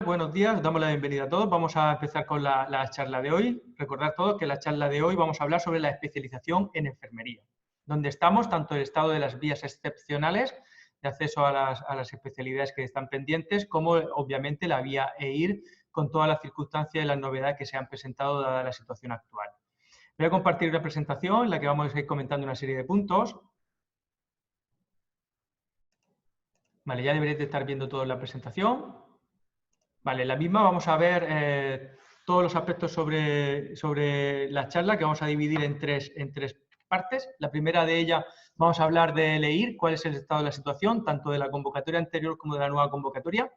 Buenos días, os damos la bienvenida a todos. Vamos a empezar con la charla de hoy. Recordad todos que en la charla de hoy vamos a hablar sobre la especialización en enfermería, donde estamos tanto el estado de las vías excepcionales de acceso a las especialidades que están pendientes, como obviamente la vía EIR, con todas las circunstancias y las novedades que se han presentado dada la situación actual. Voy a compartir una presentación en la que vamos a ir comentando una serie de puntos. Vale, ya deberéis de estar viendo toda la presentación. Vale, en la misma vamos a ver todos los aspectos sobre la charla, que vamos a dividir en tres partes. La primera de ellas vamos a hablar de EIR, cuál es el estado de la situación, tanto de la convocatoria anterior como de la nueva convocatoria.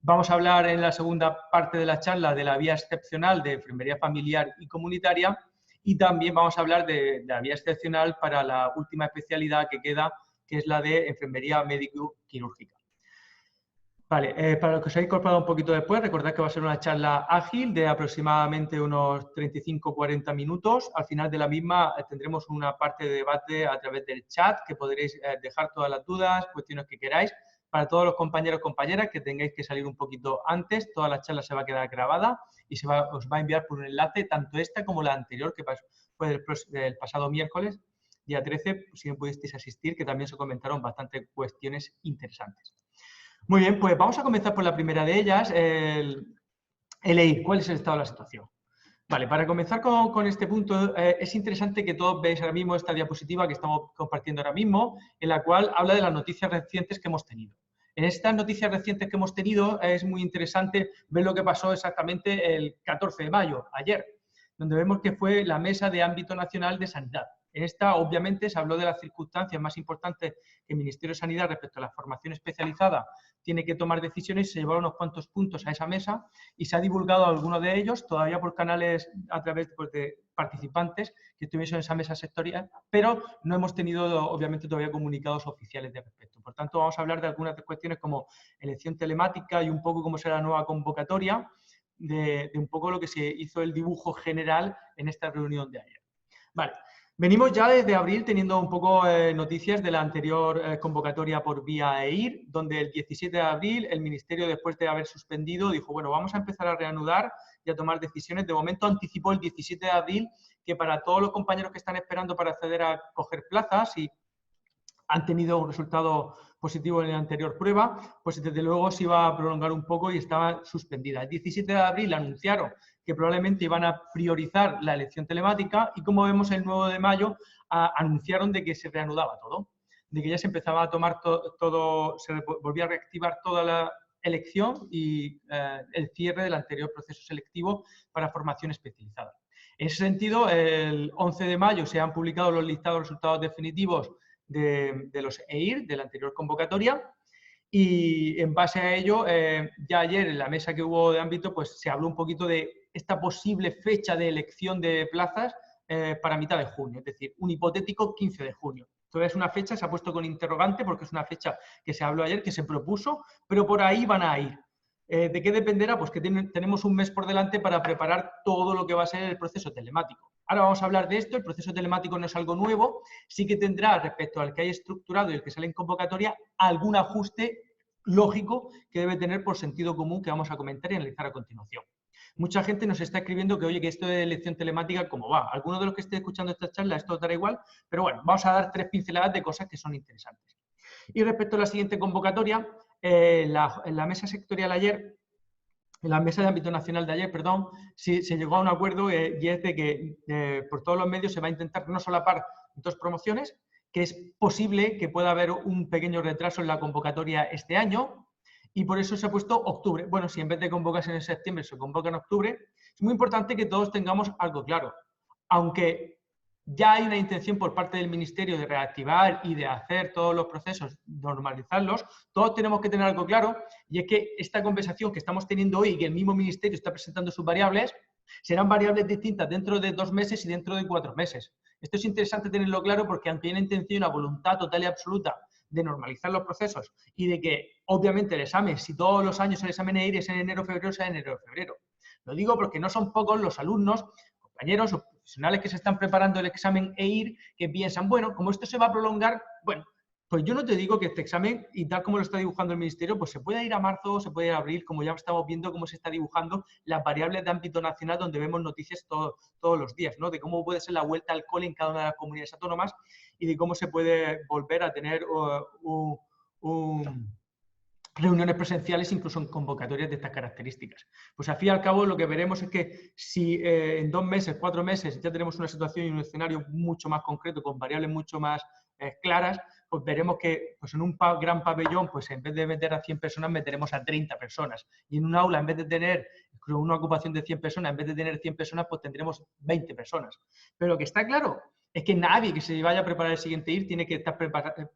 Vamos a hablar en la segunda parte de la charla de la vía excepcional de enfermería familiar y comunitaria, y también vamos a hablar de la vía excepcional para la última especialidad que queda, que es la de enfermería médico-quirúrgica. Vale, para los que os habéis incorporado un poquito después, recordad que va a ser una charla ágil de aproximadamente unos 35-40 minutos. Al final de la misma tendremos una parte de debate a través del chat, que podréis dejar todas las dudas, cuestiones que queráis. Para todos los compañeros y compañeras que tengáis que salir un poquito antes, toda la charla se va a quedar grabada y os va a enviar por un enlace, tanto esta como la anterior, que fue del pasado miércoles, día 13, si no pudisteis asistir, que también se comentaron bastantes cuestiones interesantes. Muy bien, pues vamos a comenzar por la primera de ellas, el EIR. ¿Cuál es el estado de la situación? Vale, para comenzar con este punto, es interesante que todos veáis ahora mismo esta diapositiva que estamos compartiendo ahora mismo, en la cual habla de las noticias recientes que hemos tenido. En estas noticias recientes que hemos tenido es muy interesante ver lo que pasó exactamente el 14 de mayo, ayer, donde vemos que fue la Mesa de Ámbito Nacional de Sanidad. En esta, obviamente, se habló de las circunstancias más importantes que el Ministerio de Sanidad respecto a la formación especializada tiene que tomar decisiones. Se llevaron unos cuantos puntos a esa mesa y se ha divulgado algunos de ellos, todavía por canales a través de participantes que estuviesen en esa mesa sectorial, pero no hemos tenido, obviamente, todavía comunicados oficiales de respecto. Por tanto, vamos a hablar de algunas cuestiones como elección telemática y un poco cómo será la nueva convocatoria, de un poco lo que se hizo el dibujo general en esta reunión de ayer. Vale. Venimos ya desde abril teniendo un poco noticias de la anterior convocatoria por vía EIR, donde el 17 de abril el Ministerio, después de haber suspendido, dijo, bueno, vamos a empezar a reanudar y a tomar decisiones. De momento anticipó el 17 de abril que para todos los compañeros que están esperando para acceder a coger plazas y han tenido un resultado positivo en la anterior prueba, pues desde luego se iba a prolongar un poco y estaba suspendida. El 17 de abril anunciaron que probablemente iban a priorizar la elección telemática y, como vemos, el 9 de mayo anunciaron de que se reanudaba todo, de que ya se empezaba a tomar todo, se volvía a reactivar toda la elección y el cierre del anterior proceso selectivo para formación especializada. En ese sentido, el 11 de mayo se han publicado los listados de resultados definitivos de los EIR, de la anterior convocatoria, y en base a ello, ya ayer en la mesa que hubo de ámbito, pues se habló un poquito de esta posible fecha de elección de plazas para mitad de junio, es decir, un hipotético 15 de junio. Todavía es una fecha, se ha puesto con interrogante porque es una fecha que se habló ayer, que se propuso, pero por ahí van a ir. ¿De qué dependerá? Pues que tenemos un mes por delante para preparar todo lo que va a ser el proceso telemático. Ahora vamos a hablar de esto. El proceso telemático no es algo nuevo, sí que tendrá, respecto al que hay estructurado y el que sale en convocatoria, algún ajuste lógico que debe tener por sentido común, que vamos a comentar y analizar a continuación. Mucha gente nos está escribiendo que, oye, que esto de elección telemática, ¿cómo va? Algunos de los que esté escuchando esta charla, esto os dará igual, pero bueno, vamos a dar tres pinceladas de cosas que son interesantes. Y respecto a la siguiente convocatoria, en la mesa sectorial ayer, en la mesa de ámbito nacional de ayer, perdón, se llegó a un acuerdo y es de que por todos los medios se va a intentar no solapar dos promociones, que es posible que pueda haber un pequeño retraso en la convocatoria este año, y por eso se ha puesto octubre. Bueno, si en vez de convocarse en septiembre se convoca en octubre, es muy importante que todos tengamos algo claro. Aunque ya hay una intención por parte del Ministerio de reactivar y de hacer todos los procesos, normalizarlos, todos tenemos que tener algo claro, y es que esta conversación que estamos teniendo hoy y que el mismo Ministerio está presentando sus variables, serán variables distintas dentro de 2 meses y dentro de 4 meses. Esto es interesante tenerlo claro porque, aunque hay una intención, una voluntad total y absoluta de normalizar los procesos y de que, obviamente, el examen, si todos los años el examen EIR es en enero-febrero, sea en enero-febrero. Lo digo porque no son pocos los alumnos, compañeros o profesionales que se están preparando el examen EIR que piensan, bueno, como esto se va a prolongar, bueno, Pues yo no te digo que este examen, y tal como lo está dibujando el Ministerio, pues se puede ir a marzo o se puede ir a abril, como ya estamos viendo cómo se está dibujando las variables de ámbito nacional, donde vemos noticias todos los días, ¿no? De cómo puede ser la vuelta al cole en cada una de las comunidades autónomas y de cómo se puede volver a tener reuniones presenciales, incluso en convocatorias de estas características. Pues al fin y al cabo lo que veremos es que si en 2 meses, 4 meses ya tenemos una situación y un escenario mucho más concreto, con variables mucho más claras, pues veremos que pues en un gran pabellón, pues en vez de meter a 100 personas, meteremos a 30 personas. Y en un aula, en vez de tener una ocupación de 100 personas, en vez de tener 100 personas, pues tendremos 20 personas. Pero lo que está claro es que nadie que se vaya a preparar el siguiente IR tiene que estar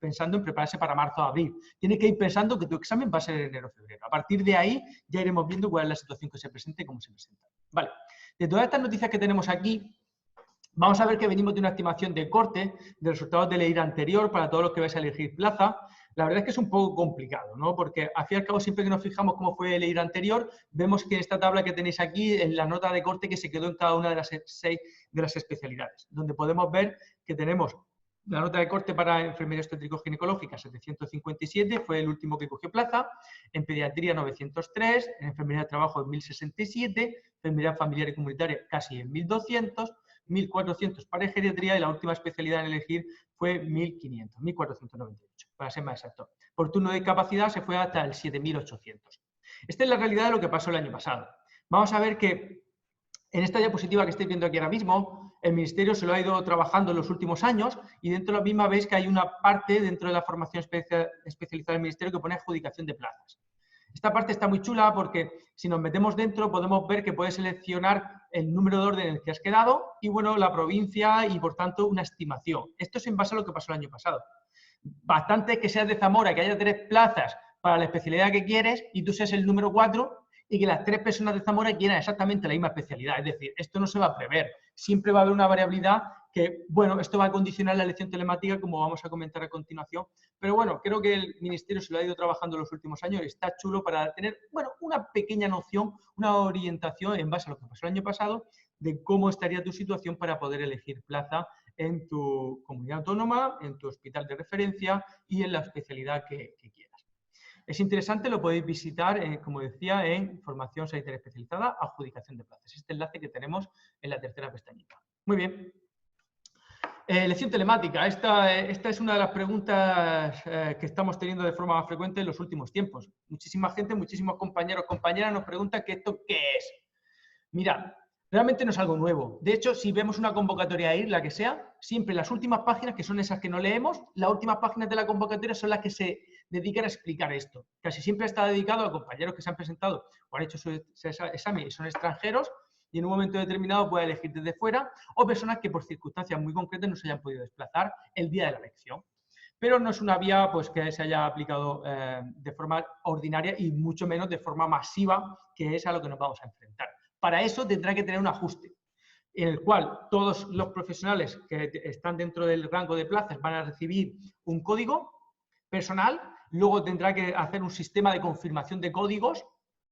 pensando en prepararse para marzo o abril. Tiene que ir pensando que tu examen va a ser en enero o febrero. A partir de ahí ya iremos viendo cuál es la situación que se presente y cómo se presenta. Vale. De todas estas noticias que tenemos aquí, vamos a ver que venimos de una estimación de corte de resultados del IR anterior para todos los que vais a elegir plaza. La verdad es que es un poco complicado, ¿no? Porque al fin y al cabo, siempre que nos fijamos cómo fue el IR anterior, vemos que en esta tabla que tenéis aquí, en la nota de corte que se quedó en cada una de las 6 de las especialidades, donde podemos ver que tenemos la nota de corte para enfermería obstétrico-ginecológica 757, fue el último que cogió plaza, en pediatría 903, en enfermería de trabajo 1067, enfermería familiar y comunitaria casi en 1200, 1.400 para geriatría y la última especialidad en elegir fue 1.500, 1.498, para ser más exacto. Por turno de capacidad se fue hasta el 7.800. Esta es la realidad de lo que pasó el año pasado. Vamos a ver que en esta diapositiva que estáis viendo aquí ahora mismo, el Ministerio se lo ha ido trabajando en los últimos años y dentro de la misma veis que hay una parte dentro de la formación especializada del Ministerio que pone adjudicación de plazas. Esta parte está muy chula porque si nos metemos dentro podemos ver que puedes seleccionar el número de orden en el que has quedado y, bueno, la provincia y, por tanto, una estimación. Esto es en base a lo que pasó el año pasado. Bastante que seas de Zamora, que haya 3 plazas para la especialidad que quieres y tú seas el número 4 y que las 3 personas de Zamora quieran exactamente la misma especialidad. Es decir, esto no se va a prever. Siempre va a haber una variabilidad que, bueno, esto va a condicionar la elección telemática, como vamos a comentar a continuación. Pero bueno, creo que el Ministerio se lo ha ido trabajando en los últimos años y está chulo para tener, bueno, una pequeña noción, una orientación en base a lo que pasó el año pasado de cómo estaría tu situación para poder elegir plaza en tu comunidad autónoma, en tu hospital de referencia y en la especialidad que quieras. Es interesante, lo podéis visitar, como decía, en formación sanitaria especializada, adjudicación de plazas. Este enlace que tenemos en la tercera pestañita. Muy bien. Elección telemática. Esta es una de las preguntas que estamos teniendo de forma más frecuente en los últimos tiempos. Muchísima gente, muchísimos compañeros, compañeras nos preguntan que esto qué es. Mirad, realmente no es algo nuevo. De hecho, si vemos una convocatoria IR, la que sea, siempre las últimas páginas, que son esas que no leemos, las últimas páginas de la convocatoria son las que se dedican a explicar esto. Casi siempre está dedicado a compañeros que se han presentado o han hecho su examen y son extranjeros, y en un momento determinado puede elegir desde fuera, o personas que por circunstancias muy concretas no se hayan podido desplazar el día de la elección. Pero no es una vía pues, que se haya aplicado de forma ordinaria y mucho menos de forma masiva, que es a lo que nos vamos a enfrentar. Para eso tendrá que tener un ajuste, en el cual todos los profesionales que están dentro del rango de plazas van a recibir un código personal, luego tendrá que hacer un sistema de confirmación de códigos,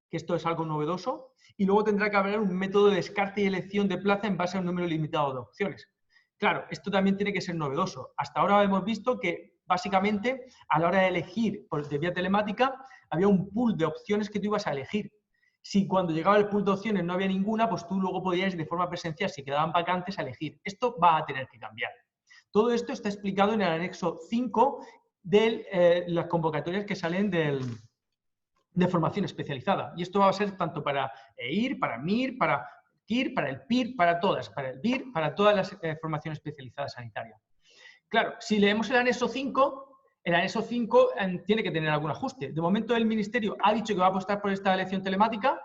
que esto es algo novedoso, y luego tendrá que haber un método de descarte y elección de plaza en base a un número limitado de opciones. Claro, esto también tiene que ser novedoso. Hasta ahora hemos visto que, básicamente, a la hora de elegir de vía telemática, había un pool de opciones que tú ibas a elegir. Si cuando llegaba el pool de opciones no había ninguna, pues tú luego podías de forma presencial, si quedaban vacantes, a elegir. Esto va a tener que cambiar. Todo esto está explicado en el anexo 5 de las convocatorias que salen de formación especializada. Y esto va a ser tanto para EIR, para MIR, para KIR, para el PIR, para todas, para el BIR, para todas las formaciones especializadas sanitarias. Claro, si leemos el anexo 5, el anexo 5 tiene que tener algún ajuste. De momento el Ministerio ha dicho que va a apostar por esta elección telemática.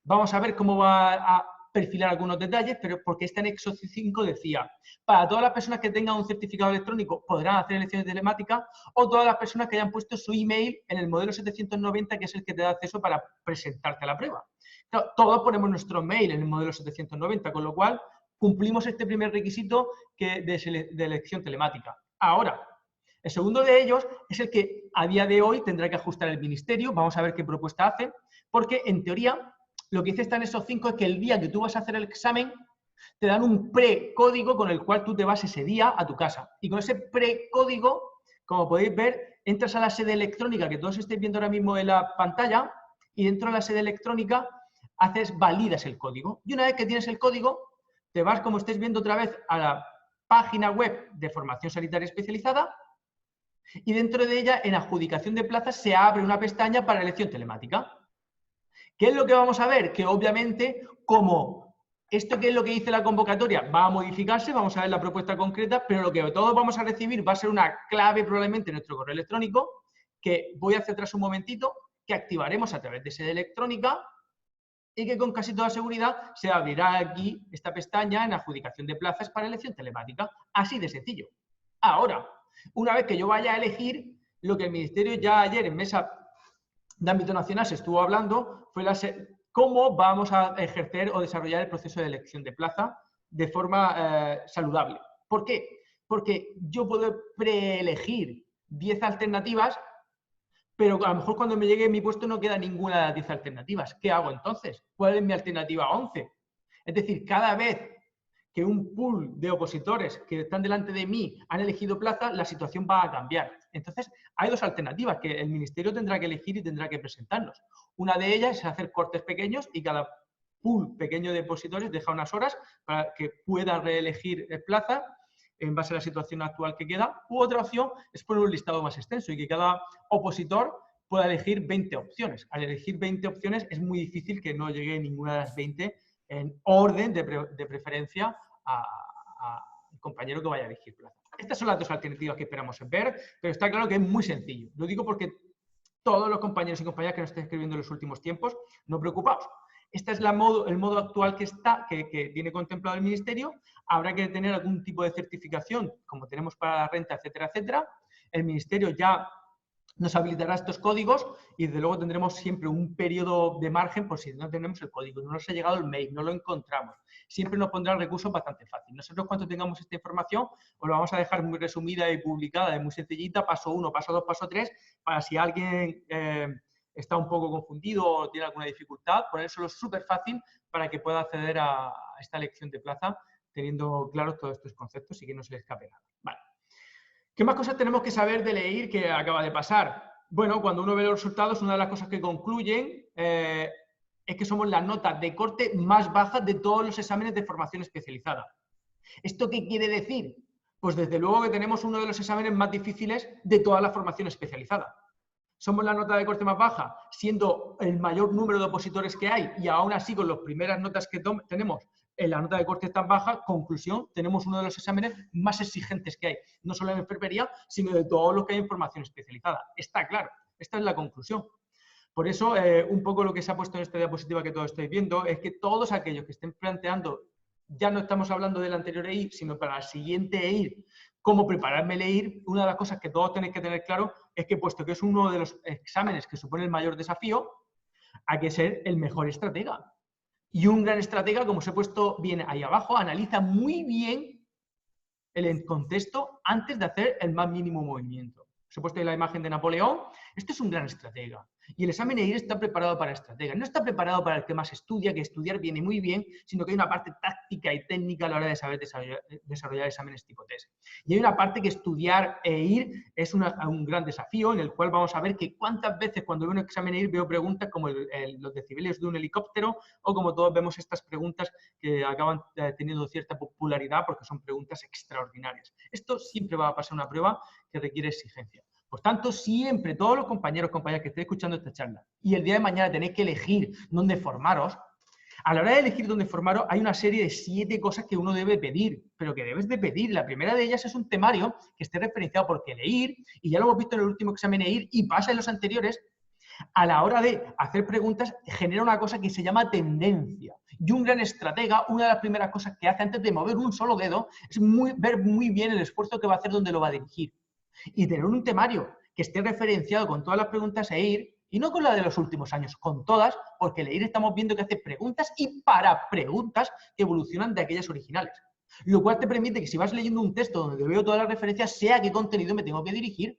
Vamos a ver cómo va a perfilar algunos detalles, pero porque este anexo 5 decía, para todas las personas que tengan un certificado electrónico podrán hacer elecciones telemáticas, o todas las personas que hayan puesto su email en el modelo 790, que es el que te da acceso para presentarte a la prueba. Claro, todos ponemos nuestro mail en el modelo 790, con lo cual cumplimos este primer requisito de elección telemática. Ahora, el segundo de ellos es el que a día de hoy tendrá que ajustar el Ministerio. Vamos a ver qué propuesta hace, porque en teoría lo que dice está en esos 5 es que el día que tú vas a hacer el examen te dan un precódigo con el cual tú te vas ese día a tu casa. Y con ese precódigo, como podéis ver, entras a la sede electrónica que todos estáis viendo ahora mismo en la pantalla y dentro de la sede electrónica validas el código. Y una vez que tienes el código, te vas, como estáis viendo otra vez, a la página web de Formación Sanitaria Especializada y dentro de ella, en adjudicación de plazas, se abre una pestaña para elección telemática. ¿Qué es lo que vamos a ver? Que obviamente, como esto que es lo que dice la convocatoria va a modificarse, vamos a ver la propuesta concreta, pero lo que todos vamos a recibir va a ser una clave probablemente en nuestro correo electrónico, que voy a hacer atrás un momentito, que activaremos a través de sede electrónica y que con casi toda seguridad se abrirá aquí esta pestaña en adjudicación de plazas para elección telemática. Así de sencillo. Ahora, una vez que yo vaya a elegir, lo que el Ministerio ya ayer en mesa de ámbito nacional se estuvo hablando fue cómo vamos a ejercer o desarrollar el proceso de elección de plaza de forma saludable. ¿Por qué? Porque yo puedo preelegir 10 alternativas, pero a lo mejor cuando me llegue a mi puesto no queda ninguna de las 10 alternativas. ¿Qué hago entonces? ¿Cuál es mi alternativa 11? Es decir, cada vez que un pool de opositores que están delante de mí han elegido plaza, la situación va a cambiar. Entonces, hay dos alternativas que el Ministerio tendrá que elegir y tendrá que presentarnos. Una de ellas es hacer cortes pequeños y cada pool pequeño de opositores deja unas horas para que pueda reelegir plaza en base a la situación actual que queda. U otra opción es poner un listado más extenso y que cada opositor pueda elegir 20 opciones. Al elegir 20 opciones es muy difícil que no llegue ninguna de las 20 en orden de preferencia al compañero que vaya a elegir plaza. Estas son las dos alternativas que esperamos ver, pero está claro que es muy sencillo. Lo digo porque todos los compañeros y compañeras que nos están escribiendo en los últimos tiempos, no preocupaos. Este es el modo actual que tiene contemplado el Ministerio. Habrá que tener algún tipo de certificación, como tenemos para la renta, etcétera, etcétera. El Ministerio ya nos habilitará estos códigos y desde luego tendremos siempre un periodo de margen por si no tenemos el código, no nos ha llegado el mail, no lo encontramos. Siempre nos pondrá el recurso bastante fácil. Nosotros cuando tengamos esta información os la vamos a dejar muy resumida y publicada, muy sencillita, paso 1, paso 2, paso 3, para si alguien está un poco confundido o tiene alguna dificultad, ponérselo súper fácil para que pueda acceder a esta elección de plaza teniendo claros todos estos conceptos y que no se le escape nada. Vale. ¿Qué más cosas tenemos que saber de EIR que acaba de pasar? Bueno, cuando uno ve los resultados, una de las cosas que concluyen es que somos la nota de corte más baja de todos los exámenes de formación especializada. ¿Esto qué quiere decir? Pues desde luego que tenemos uno de los exámenes más difíciles de toda la formación especializada. Somos la nota de corte más baja, siendo el mayor número de opositores que hay y aún así con las primeras notas que tenemos en la nota de corte tan baja, conclusión, tenemos uno de los exámenes más exigentes que hay, no solo en enfermería, sino de todos los que hay en formación especializada. Está claro, esta es la conclusión. Por eso, un poco lo que se ha puesto en esta diapositiva que todos estáis viendo es que todos aquellos que estén planteando, ya no estamos hablando del anterior EIR, sino para el siguiente EIR, cómo prepararme el EIR, una de las cosas que todos tenéis que tener claro es que, puesto que es uno de los exámenes que supone el mayor desafío, hay que ser el mejor estratega. Y un gran estratega, como os he puesto bien ahí abajo, analiza muy bien el contexto antes de hacer el más mínimo movimiento. Os he puesto ahí la imagen de Napoleón. Este es un gran estratega. Y el examen EIR está preparado para estratega. No está preparado para el que más estudia, que estudiar viene muy bien, sino que hay una parte táctica y técnica a la hora de saber desarrollar exámenes tipo test. Y hay una parte que estudiar EIR es un gran desafío, en el cual vamos a ver que cuántas veces cuando veo un examen EIR veo preguntas como los decibelios de un helicóptero o como todos vemos estas preguntas que acaban teniendo cierta popularidad porque son preguntas extraordinarias. Esto siempre va a pasar una prueba que requiere exigencia. Por tanto, siempre, todos los compañeros y compañeras que estéis escuchando esta charla y el día de mañana tenéis que elegir dónde formaros, a la hora de elegir dónde formaros hay una serie de 7 cosas que uno debe pedir, pero que debes de pedir. La primera de ellas es un temario que esté referenciado porque el EIR, y ya lo hemos visto en el último examen EIR y pasa en los anteriores, a la hora de hacer preguntas genera una cosa que se llama tendencia. Y un gran estratega, una de las primeras cosas que hace antes de mover un solo dedo es ver muy bien el esfuerzo que va a hacer, dónde lo va a dirigir. Y tener un temario que esté referenciado con todas las preguntas EIR, y no con la de los últimos años, con todas, porque el EIR estamos viendo que hace preguntas y para preguntas que evolucionan de aquellas originales. Lo cual te permite que si vas leyendo un texto donde veo todas las referencias, sé a qué contenido me tengo que dirigir.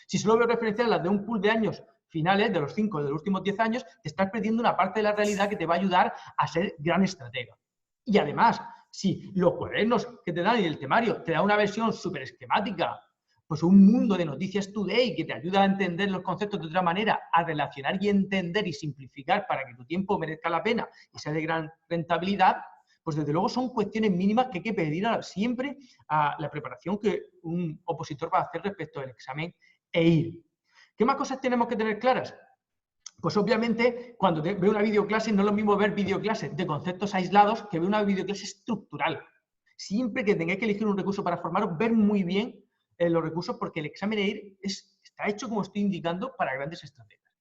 Si solo veo referencias las de un pool de años finales, de los 5 de los últimos 10 años, te estás perdiendo una parte de la realidad que te va a ayudar a ser gran estratega. Y además, si los cuadernos que te dan y el temario te da una versión súper esquemática, pues un mundo de noticias today que te ayuda a entender los conceptos de otra manera, a relacionar y entender y simplificar para que tu tiempo merezca la pena y sea de gran rentabilidad, pues desde luego son cuestiones mínimas que hay que pedir siempre a la preparación que un opositor va a hacer respecto al examen EIR. ¿Qué más cosas tenemos que tener claras? Pues obviamente, cuando veo una videoclase, no es lo mismo ver videoclases de conceptos aislados que ver una videoclase estructural. Siempre que tengáis que elegir un recurso para formaros, ver muy bien los recursos, porque el examen EIR está hecho, como estoy indicando, para grandes estrategias.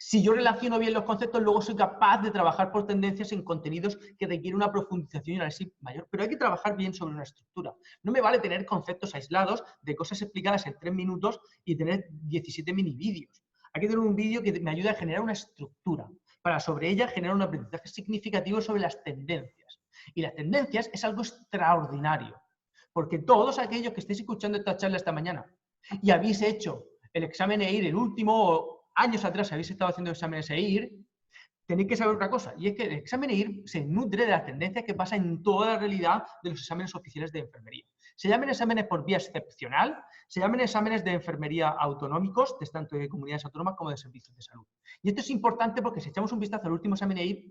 Si yo relaciono bien los conceptos, luego soy capaz de trabajar por tendencias en contenidos que requieren una profundización y análisis mayor. Pero hay que trabajar bien sobre una estructura. No me vale tener conceptos aislados de cosas explicadas en 3 minutos y tener 17 mini vídeos. Hay que tener un vídeo que me ayude a generar una estructura para sobre ella generar un aprendizaje significativo sobre las tendencias. Y las tendencias es algo extraordinario, porque todos aquellos que estéis escuchando esta charla esta mañana y habéis hecho el examen EIR, el último años atrás habéis estado haciendo exámenes EIR, tenéis que saber otra cosa, y es que el examen EIR se nutre de las tendencias que pasan en toda la realidad de los exámenes oficiales de enfermería. Se llaman exámenes por vía excepcional, se llaman exámenes de enfermería autonómicos, tanto de comunidades autónomas como de servicios de salud. Y esto es importante porque si echamos un vistazo al último examen EIR,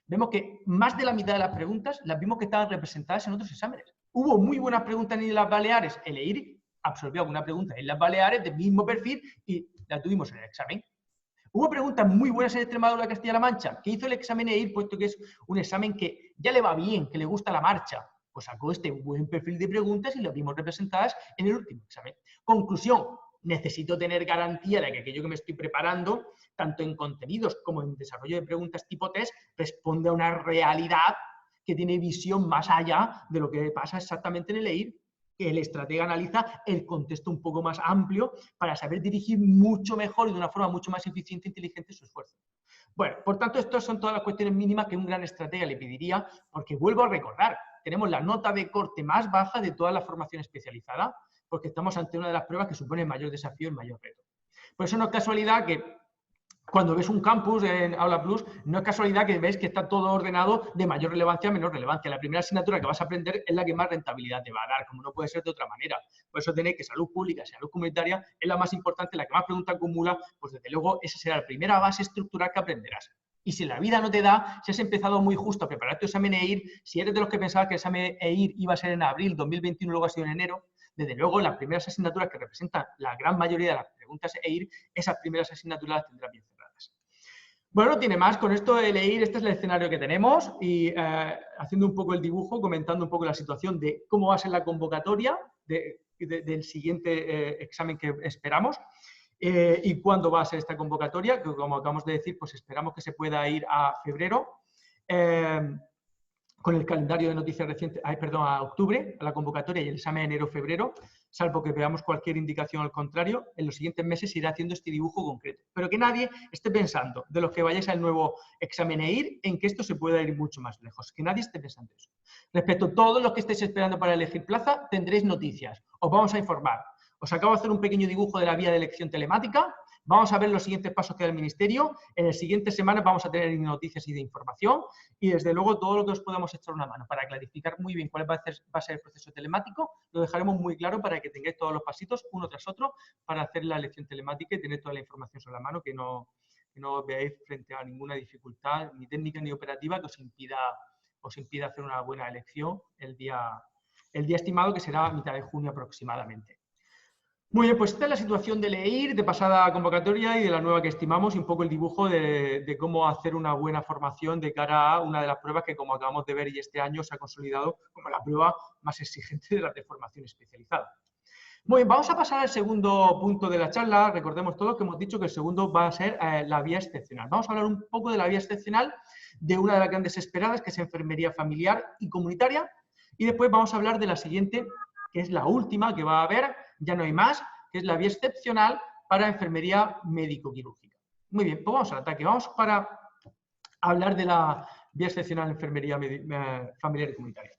vemos que más de la mitad de las preguntas las vimos que estaban representadas en otros exámenes. Hubo muy buenas preguntas en las Baleares, el EIR absorbió alguna pregunta en las Baleares del mismo perfil y la tuvimos en el examen. Hubo preguntas muy buenas en Extremadura y Castilla-La Mancha, que hizo el examen EIR, puesto que es un examen que ya le va bien, que le gusta la marcha, pues sacó este buen perfil de preguntas y las vimos representadas en el último examen. Conclusión, necesito tener garantía de que aquello que me estoy preparando, tanto en contenidos como en desarrollo de preguntas tipo test, responde a una realidad que tiene visión más allá de lo que pasa exactamente en el EIR, que el estratega analiza el contexto un poco más amplio para saber dirigir mucho mejor y de una forma mucho más eficiente e inteligente su esfuerzo. Bueno, por tanto, estas son todas las cuestiones mínimas que un gran estratega le pediría, porque vuelvo a recordar, tenemos la nota de corte más baja de toda la formación especializada, porque estamos ante una de las pruebas que supone el mayor desafío, el mayor reto. Por eso no es casualidad que cuando ves un campus en Aula Plus, no es casualidad que ves que está todo ordenado de mayor relevancia a menor relevancia. La primera asignatura que vas a aprender es la que más rentabilidad te va a dar, como no puede ser de otra manera. Por eso tenéis que salud pública y salud comunitaria es la más importante, la que más preguntas acumula, pues desde luego esa será la primera base estructural que aprenderás. Y si la vida no te da, si has empezado muy justo a preparar tu examen EIR, si eres de los que pensabas que el examen EIR iba a ser en abril 2021 y luego ha sido en enero, desde luego las primeras asignaturas que representan la gran mayoría de las preguntas EIR, esas primeras asignaturas las tendrás bien cerradas. Bueno, no tiene más. Con esto de EIR, este es el escenario que tenemos y haciendo un poco el dibujo, comentando un poco la situación de cómo va a ser la convocatoria del siguiente examen que esperamos y cuándo va a ser esta convocatoria, que como acabamos de decir, pues esperamos que se pueda ir a febrero. Con el calendario de noticias recientes, a octubre, a la convocatoria y el examen enero-febrero, salvo que veamos cualquier indicación al contrario, en los siguientes meses se irá haciendo este dibujo concreto. Pero que nadie esté pensando, de los que vayáis al nuevo examen EIR, en que esto se pueda ir mucho más lejos. Que nadie esté pensando eso. Respecto a todos los que estéis esperando para elegir plaza, tendréis noticias. Os vamos a informar. Os acabo de hacer un pequeño dibujo de la vía de elección telemática. Vamos a ver los siguientes pasos que da el Ministerio. En las siguientes semanas vamos a tener noticias y de información y desde luego todo lo que os podamos echar una mano para clarificar muy bien cuál va a ser el proceso telemático, lo dejaremos muy claro para que tengáis todos los pasitos uno tras otro para hacer la elección telemática y tener toda la información sobre la mano, que no os veáis frente a ninguna dificultad ni técnica ni operativa que os impida hacer una buena elección el día estimado, que será a mitad de junio aproximadamente. Muy bien, pues esta es la situación del EIR, de pasada convocatoria y de la nueva que estimamos, y un poco el dibujo de cómo hacer una buena formación de cara a una de las pruebas que, como acabamos de ver, y este año se ha consolidado como la prueba más exigente de las de formación especializada. Muy bien, vamos a pasar al segundo punto de la charla. Recordemos todos que hemos dicho que el segundo va a ser la vía excepcional. Vamos a hablar un poco de la vía excepcional, de una de las grandes esperadas, que es enfermería familiar y comunitaria, y después vamos a hablar de la siguiente, que es la última que va a haber, ya no hay más, que es la vía excepcional para enfermería médico-quirúrgica. Muy bien, pues vamos al ataque. Vamos para hablar de la vía excepcional en enfermería familiar y comunitaria.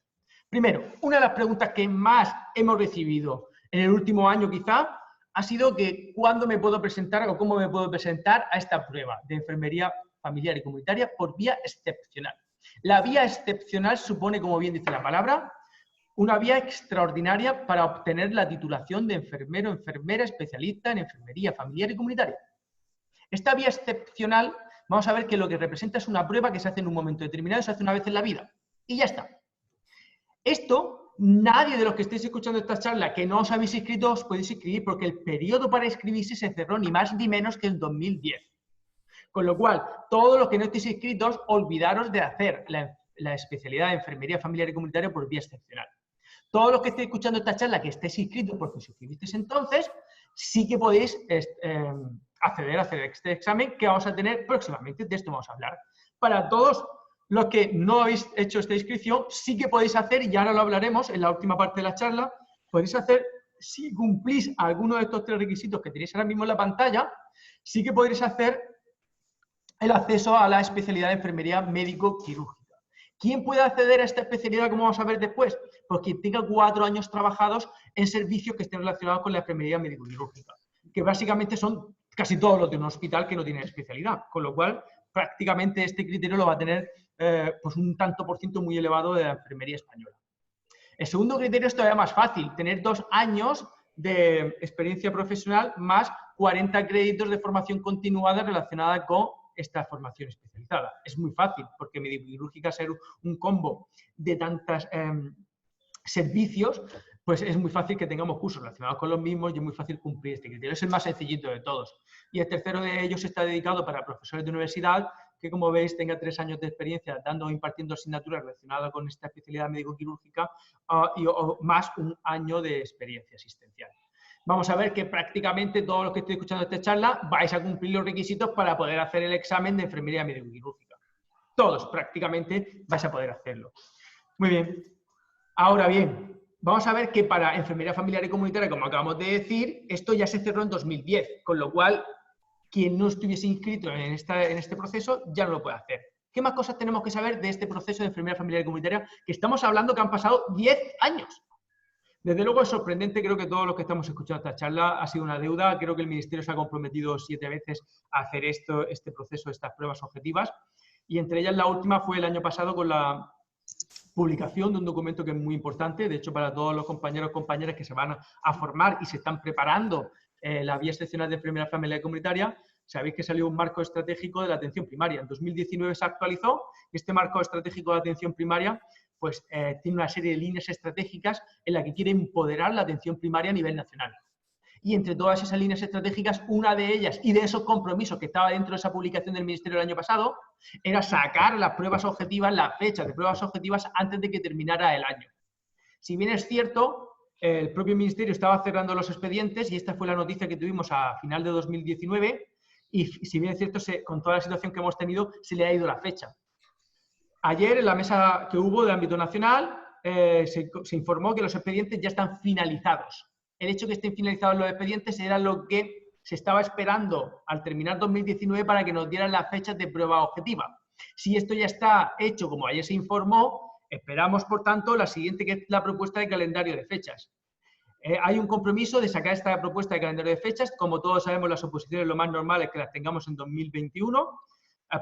Primero, una de las preguntas que más hemos recibido en el último año quizá ha sido que cuándo me puedo presentar o cómo me puedo presentar a esta prueba de enfermería familiar y comunitaria por vía excepcional. La vía excepcional supone, como bien dice la palabra, una vía extraordinaria para obtener la titulación de enfermero o enfermera especialista en enfermería familiar y comunitaria. Esta vía excepcional, vamos a ver que lo que representa es una prueba que se hace en un momento determinado, se hace una vez en la vida. Y ya está. Esto, nadie de los que estéis escuchando esta charla que no os habéis inscrito, os podéis inscribir porque el periodo para inscribirse se cerró ni más ni menos que en 2010. Con lo cual, todos los que no estéis inscritos, olvidaros de hacer la especialidad de enfermería familiar y comunitaria por vía excepcional. Todos los que estéis escuchando esta charla que estéis inscritos porque os inscribisteis entonces, sí que podéis acceder a hacer este examen que vamos a tener próximamente. De esto vamos a hablar. Para todos los que no habéis hecho esta inscripción, sí que podéis hacer, y ya ahora lo hablaremos en la última parte de la charla, podéis hacer, si cumplís alguno de estos 3 requisitos que tenéis ahora mismo en la pantalla, sí que podréis hacer el acceso a la especialidad de enfermería médico-quirúrgica. ¿Quién puede acceder a esta especialidad, como vamos a ver después? Pues quien tenga 4 años trabajados en servicios que estén relacionados con la enfermería médico-quirúrgica, que básicamente son casi todos los de un hospital que no tienen especialidad, con lo cual prácticamente este criterio lo va a tener pues un tanto por ciento muy elevado de la enfermería española. El segundo criterio es todavía más fácil, tener 2 años de experiencia profesional más 40 créditos de formación continuada relacionada con esta formación especializada. Es muy fácil, porque médico-quirúrgica ser un combo de tantos servicios, pues es muy fácil que tengamos cursos relacionados con los mismos y es muy fácil cumplir este criterio. Es el más sencillito de todos. Y el tercero de ellos está dedicado para profesores de universidad, que como veis tenga 3 años de experiencia dando o impartiendo asignaturas relacionadas con esta especialidad médico-quirúrgica o más 1 año de experiencia asistencial. Vamos a ver que prácticamente todos los que estoy escuchando esta charla vais a cumplir los requisitos para poder hacer el examen de enfermería médico-quirúrgica. Todos prácticamente vais a poder hacerlo. Muy bien. Ahora bien, vamos a ver que para enfermería familiar y comunitaria, como acabamos de decir, esto ya se cerró en 2010, con lo cual quien no estuviese inscrito en este proceso ya no lo puede hacer. ¿Qué más cosas tenemos que saber de este proceso de enfermería familiar y comunitaria? Que estamos hablando que han pasado 10 años. Desde luego es sorprendente, creo que todos los que estamos escuchando esta charla ha sido una deuda. Creo que el Ministerio se ha comprometido 7 veces a hacer este proceso, estas pruebas objetivas. Y entre ellas la última fue el año pasado con la publicación de un documento que es muy importante. De hecho, para todos los compañeros y compañeras que se van a formar y se están preparando la vía excepcional de enfermería familiar y comunitaria, sabéis que salió un marco estratégico de la atención primaria. En 2019 se actualizó y este marco estratégico de atención primaria pues tiene una serie de líneas estratégicas en la que quiere empoderar la atención primaria a nivel nacional. Y entre todas esas líneas estratégicas, una de ellas, y de esos compromisos que estaba dentro de esa publicación del Ministerio el año pasado, era sacar las pruebas objetivas, las fechas de pruebas objetivas antes de que terminara el año. Si bien es cierto, el propio Ministerio estaba cerrando los expedientes, y esta fue la noticia que tuvimos a final de 2019, y si bien es cierto, con toda la situación que hemos tenido, se le ha ido la fecha. Ayer, en la mesa que hubo de ámbito nacional, se informó que los expedientes ya están finalizados. El hecho de que estén finalizados los expedientes era lo que se estaba esperando al terminar 2019 para que nos dieran las fechas de prueba objetiva. Si esto ya está hecho, como ayer se informó, esperamos, por tanto, la siguiente, que es la propuesta de calendario de fechas. Hay un compromiso de sacar esta propuesta de calendario de fechas. Como todos sabemos, las oposiciones lo más normal es que las tengamos en 2021.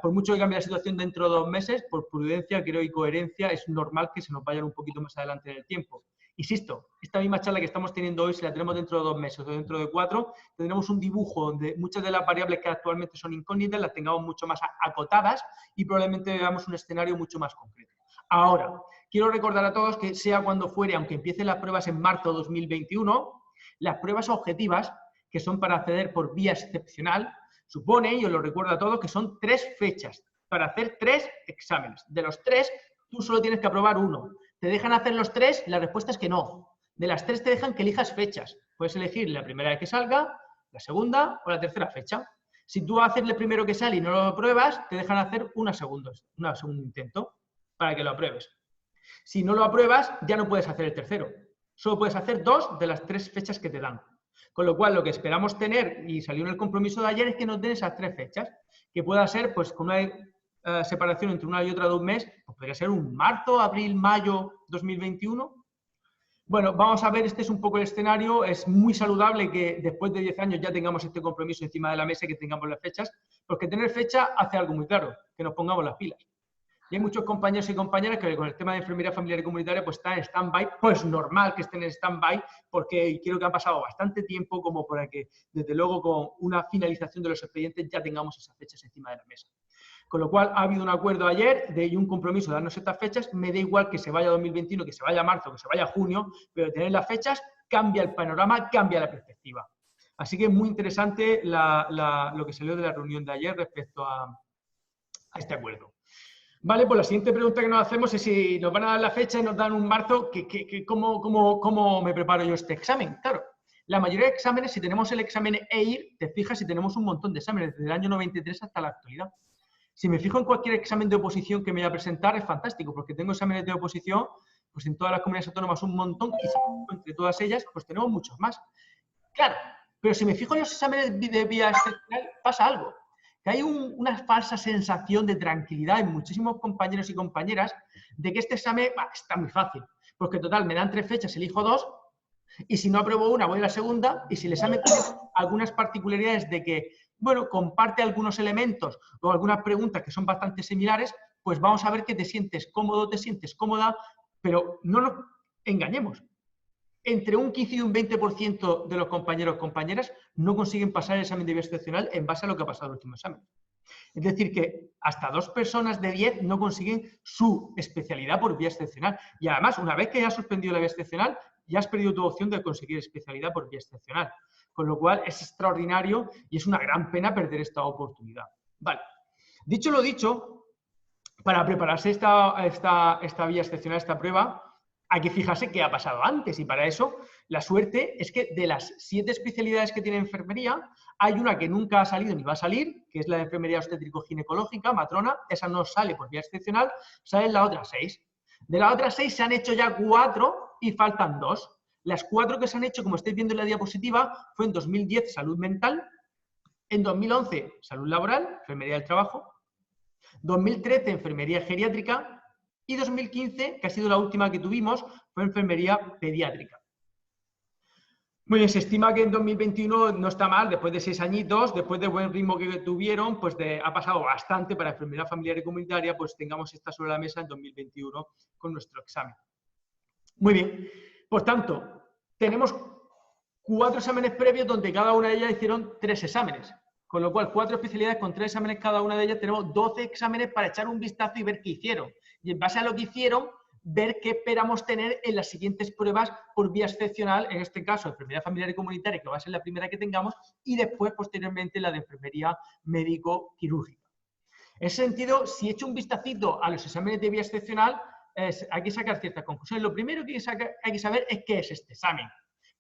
Por mucho que cambie la situación dentro de 2 meses, por prudencia, creo, y coherencia, es normal que se nos vayan un poquito más adelante en el tiempo. Insisto, esta misma charla que estamos teniendo hoy, si la tenemos dentro de 2 meses o dentro de 4, tendremos un dibujo donde muchas de las variables que actualmente son incógnitas las tengamos mucho más acotadas y probablemente veamos un escenario mucho más concreto. Ahora, quiero recordar a todos que sea cuando fuere, aunque empiecen las pruebas en marzo de 2021, las pruebas objetivas, que son para acceder por vía excepcional, supone, y os lo recuerdo a todos, que son 3 fechas para hacer 3 exámenes. De los 3, tú solo tienes que aprobar 1. ¿Te dejan hacer los 3? La respuesta es que no. De las 3 te dejan que elijas fechas. Puedes elegir la primera vez que salga, la segunda o la tercera fecha. Si tú haces el primero que sale y no lo apruebas, te dejan hacer un segundo intento para que lo apruebes. Si no lo apruebas, ya no puedes hacer el tercero. Solo puedes hacer 2 de las 3 fechas que te dan. Con lo cual, lo que esperamos tener, y salió en el compromiso de ayer, es que nos den esas 3 fechas, que pueda ser, pues, con una separación entre una y otra de un mes, pues podría ser un marzo, abril, mayo 2021. Bueno, vamos a ver, este es un poco el escenario. Es muy saludable que después de 10 años ya tengamos este compromiso encima de la mesa y que tengamos las fechas, porque tener fecha hace algo muy claro, que nos pongamos las pilas. Y hay muchos compañeros y compañeras que con el tema de enfermería familiar y comunitaria pues están en stand-by, pues normal que estén en stand-by, porque creo que han pasado bastante tiempo como para que, desde luego, con una finalización de los expedientes ya tengamos esas fechas encima de la mesa. Con lo cual, ha habido un acuerdo ayer y un compromiso de darnos estas fechas. Me da igual que se vaya 2021, que se vaya a marzo, que se vaya a junio, pero tener las fechas cambia el panorama, cambia la perspectiva. Así que es muy interesante lo que salió de la reunión de ayer respecto a este acuerdo. Vale, pues la siguiente pregunta que nos hacemos es si nos van a dar la fecha y nos dan un marzo, ¿cómo me preparo yo este examen? Claro, la mayoría de exámenes, si tenemos el examen EIR, te fijas si tenemos un montón de exámenes, desde el año 93 hasta la actualidad. Si me fijo en cualquier examen de oposición que me voy a presentar, es fantástico, porque tengo exámenes de oposición, pues en todas las comunidades autónomas un montón, y entre todas ellas, pues tenemos muchos más. Claro, pero si me fijo en los exámenes de vía excepcional, pasa algo. Que hay una falsa sensación de tranquilidad en muchísimos compañeros y compañeras de que este examen está muy fácil. Porque total, me dan 3 fechas, elijo 2, y si no apruebo una, voy a la segunda, y si el examen tiene algunas particularidades de que, bueno, comparte algunos elementos o algunas preguntas que son bastante similares, pues vamos a ver que te sientes cómodo, te sientes cómoda, pero no nos engañemos. Entre un 15 y un 20% de los compañeros o compañeras no consiguen pasar el examen de vía excepcional en base a lo que ha pasado en el último examen. Es decir, que hasta 2 personas de 10 no consiguen su especialidad por vía excepcional. Y además, una vez que ya has suspendido la vía excepcional, ya has perdido tu opción de conseguir especialidad por vía excepcional. Con lo cual, es extraordinario y es una gran pena perder esta oportunidad. Vale. Dicho lo dicho, para prepararse esta vía excepcional, esta prueba, hay que fijarse qué ha pasado antes, y para eso la suerte es que de las 7 especialidades que tiene enfermería, hay una que nunca ha salido ni va a salir, que es la de enfermería obstétrico-ginecológica, matrona. Esa no sale por vía excepcional, salen las otras 6. De las otras 6 se han hecho ya 4 y faltan 2. Las 4 que se han hecho, como estáis viendo en la diapositiva, fue en 2010 salud mental, en 2011 salud laboral, enfermería del trabajo, 2013 enfermería geriátrica, y 2015, que ha sido la última que tuvimos, fue enfermería pediátrica. Muy bien, se estima que en 2021 no está mal, después de 6 añitos, después del buen ritmo que tuvieron, pues ha pasado bastante para enfermería familiar y comunitaria, pues tengamos esta sobre la mesa en 2021 con nuestro examen. Muy bien, por tanto, tenemos 4 exámenes previos donde cada una de ellas hicieron 3 exámenes. Con lo cual, 4 especialidades con 3 exámenes cada una de ellas, tenemos 12 exámenes para echar un vistazo y ver qué hicieron. Y en base a lo que hicieron, ver qué esperamos tener en las siguientes pruebas por vía excepcional, en este caso, enfermería familiar y comunitaria, que va a ser la primera que tengamos, y después, posteriormente, la de enfermería médico-quirúrgica. En ese sentido, si echo un vistacito a los exámenes de vía excepcional, hay que sacar ciertas conclusiones. Lo primero que hay que saber es qué es este examen.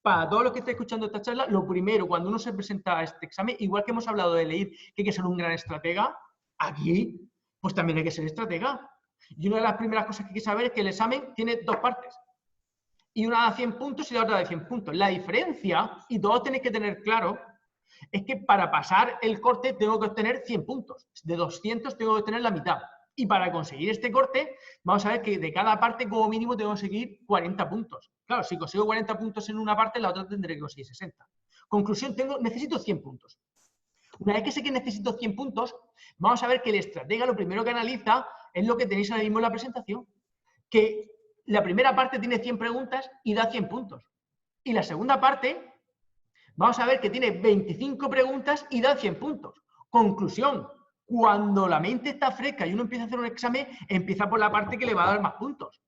Para todos los que estéis escuchando esta charla, lo primero, cuando uno se presenta a este examen, igual que hemos hablado de leer que hay que ser un gran estratega, aquí, pues también hay que ser estratega. Y una de las primeras cosas que hay que saber es que el examen tiene 2 partes. Y una da 100 puntos y la otra da 100 puntos. La diferencia, y todos tenéis que tener claro, es que para pasar el corte tengo que obtener 100 puntos. De 200 tengo que obtener la mitad. Y para conseguir este corte, vamos a ver que de cada parte, como mínimo, tengo que conseguir 40 puntos. Claro, si consigo 40 puntos en una parte, en la otra tendré que conseguir 60. Conclusión, necesito 100 puntos. Una vez que sé que necesito 100 puntos, vamos a ver que el estratega lo primero que analiza es lo que tenéis ahora mismo en la presentación. Que la primera parte tiene 100 preguntas y da 100 puntos. Y la segunda parte, vamos a ver que tiene 25 preguntas y da 100 puntos. Conclusión. Cuando la mente está fresca y uno empieza a hacer un examen, empieza por la parte que le va a dar más puntos,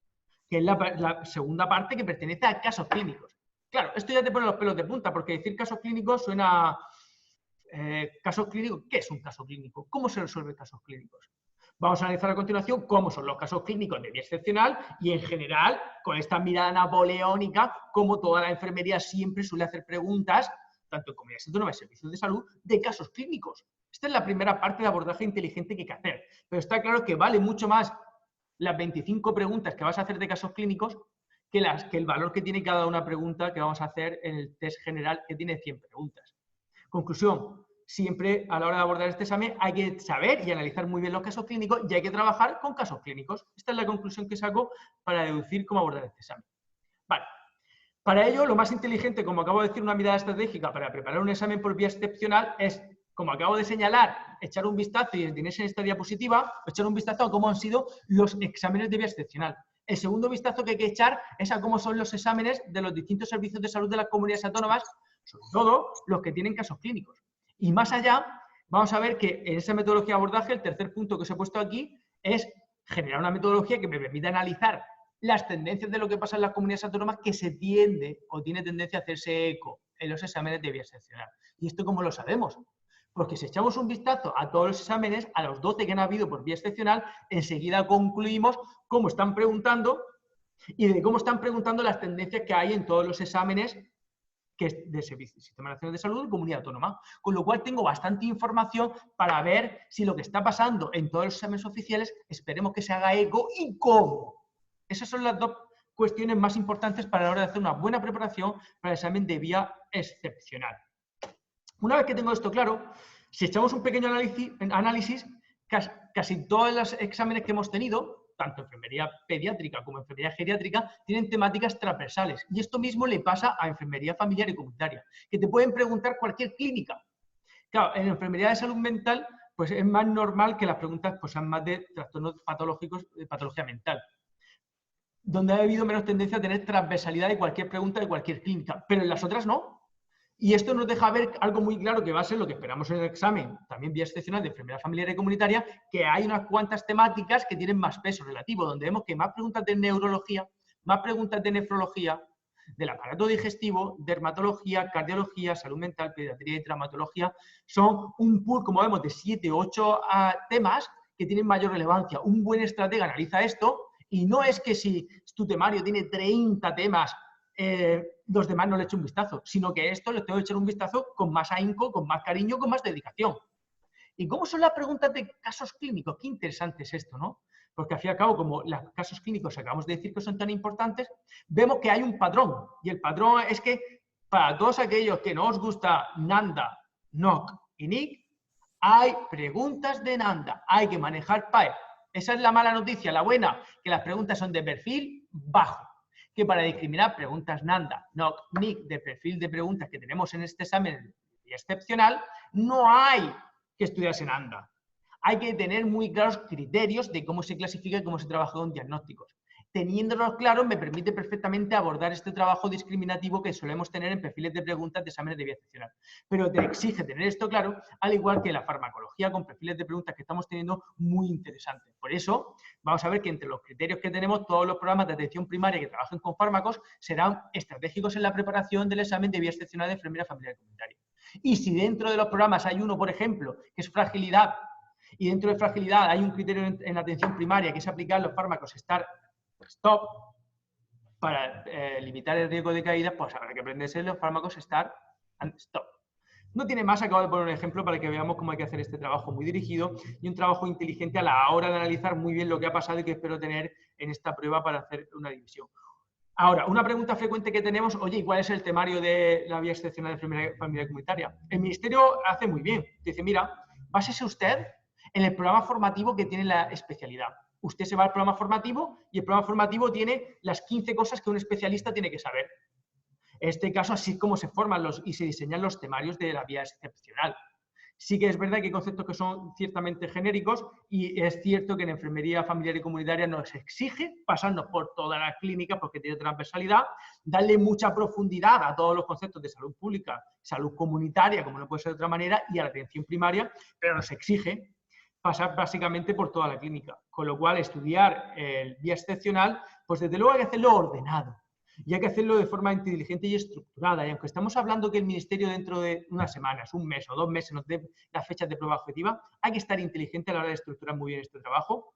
que es la segunda parte que pertenece a casos clínicos. Claro, esto ya te pone los pelos de punta, porque decir casos clínicos suena... casos clínicos, ¿qué es un caso clínico? ¿Cómo se resuelven casos clínicos? Vamos a analizar a continuación cómo son los casos clínicos de vía excepcional y, en general, con esta mirada napoleónica, cómo toda la enfermería siempre suele hacer preguntas, tanto en comunidades autónomas y servicios de salud, de casos clínicos. Esta es la primera parte de abordaje inteligente que hay que hacer. Pero está claro que vale mucho más las 25 preguntas que vas a hacer de casos clínicos que el valor que tiene cada una pregunta que vamos a hacer en el test general, que tiene 100 preguntas. Conclusión. Siempre a la hora de abordar este examen hay que saber y analizar muy bien los casos clínicos y hay que trabajar con casos clínicos. Esta es la conclusión que saco para deducir cómo abordar este examen. Vale. Para ello, lo más inteligente, como acabo de decir, una mirada estratégica para preparar un examen por vía excepcional es como acabo de señalar, echar un vistazo y tenéis en esta diapositiva, echar un vistazo a cómo han sido los exámenes de vía excepcional. El segundo vistazo que hay que echar es a cómo son los exámenes de los distintos servicios de salud de las comunidades autónomas, sobre todo los que tienen casos clínicos. Y más allá, vamos a ver que en esa metodología de abordaje, el tercer punto que os he puesto aquí es generar una metodología que me permita analizar las tendencias de lo que pasa en las comunidades autónomas que se tiende o tiene tendencia a hacerse eco en los exámenes de vía excepcional. ¿Y esto cómo lo sabemos? Porque si echamos un vistazo a todos los exámenes, a los 12 que han habido por vía excepcional, enseguida concluimos cómo están preguntando y de cómo están preguntando las tendencias que hay en todos los exámenes de Sistema Nacional de Salud y Comunidad Autónoma. Con lo cual tengo bastante información para ver si lo que está pasando en todos los exámenes oficiales, esperemos que se haga eco y cómo. Esas son las dos cuestiones más importantes para la hora de hacer una buena preparación para el examen de vía excepcional. Una vez que tengo esto claro, si echamos un pequeño análisis, casi todos los exámenes que hemos tenido, tanto enfermería pediátrica como enfermería geriátrica, tienen temáticas transversales. Y esto mismo le pasa a enfermería familiar y comunitaria, que te pueden preguntar cualquier clínica. Claro, en enfermería de salud mental, pues es más normal que las preguntas pues, sean más de trastornos patológicos, de patología mental, donde ha habido menos tendencia a tener transversalidad de cualquier pregunta de cualquier clínica, pero en las otras no. Y esto nos deja ver algo muy claro que va a ser lo que esperamos en el examen, también vía excepcional de enfermedad familiar y comunitaria, que hay unas cuantas temáticas que tienen más peso relativo, donde vemos que más preguntas de neurología, más preguntas de nefrología, del aparato digestivo, dermatología, cardiología, salud mental, pediatría y traumatología, son un pool, como vemos, de 7 o 8 temas que tienen mayor relevancia. Un buen estratega analiza esto y no es que si tu temario tiene 30 temas, los demás no le echo un vistazo, sino que esto le tengo que echar un vistazo con más ahínco, con más cariño, con más dedicación. ¿Y cómo son las preguntas de casos clínicos? Qué interesante es esto, ¿no? Porque al fin y al cabo, como los casos clínicos acabamos de decir que son tan importantes, vemos que hay un patrón. Y el patrón es que para todos aquellos que no os gusta Nanda, NOC y NIC, hay preguntas de Nanda. Hay que manejar PAE. Esa es la mala noticia. La buena, que las preguntas son de perfil bajo. Que para discriminar preguntas Nanda, NOC, NIC, de perfil de preguntas que tenemos en este examen excepcional, no hay que estudiarse Nanda. Hay que tener muy claros criterios de cómo se clasifica y cómo se trabaja con diagnósticos. Teniéndolos claros me permite perfectamente abordar este trabajo discriminativo que solemos tener en perfiles de preguntas de exámenes de vía excepcional. Pero te exige tener esto claro, al igual que la farmacología con perfiles de preguntas que estamos teniendo muy interesantes. Por eso, vamos a ver que entre los criterios que tenemos, todos los programas de atención primaria que trabajen con fármacos serán estratégicos en la preparación del examen de vía excepcional de enfermera familiar y comunitaria. Y si dentro de los programas hay uno, por ejemplo, que es fragilidad, y dentro de fragilidad hay un criterio en la atención primaria que es aplicar los fármacos stop para limitar el riesgo de caída, pues habrá que aprenderse los fármacos start and stop. No tiene más, acabo de poner un ejemplo para que veamos cómo hay que hacer este trabajo muy dirigido y un trabajo inteligente a la hora de analizar muy bien lo que ha pasado y que espero tener en esta prueba para hacer una división. Ahora, una pregunta frecuente que tenemos, oye, ¿y cuál es el temario de la vía excepcional de enfermedad familiar comunitaria? El Ministerio hace muy bien. Dice, mira, básese usted en el programa formativo que tiene la especialidad. Usted se va al programa formativo y el programa formativo tiene las 15 cosas que un especialista tiene que saber. En este caso, así es como se forman y se diseñan los temarios de la vía excepcional. Sí que es verdad que hay conceptos que son ciertamente genéricos y es cierto que en enfermería familiar y comunitaria nos exige pasarnos por toda la clínica porque tiene transversalidad, darle mucha profundidad a todos los conceptos de salud pública, salud comunitaria, como no puede ser de otra manera, y a la atención primaria, pero nos exige pasar básicamente por toda la clínica. Con lo cual, estudiar el vía excepcional, pues desde luego hay que hacerlo ordenado. Y hay que hacerlo de forma inteligente y estructurada. Y aunque estamos hablando que el Ministerio dentro de unas semanas, un mes o 2 meses nos dé las fechas de prueba objetiva, hay que estar inteligente a la hora de estructurar muy bien este trabajo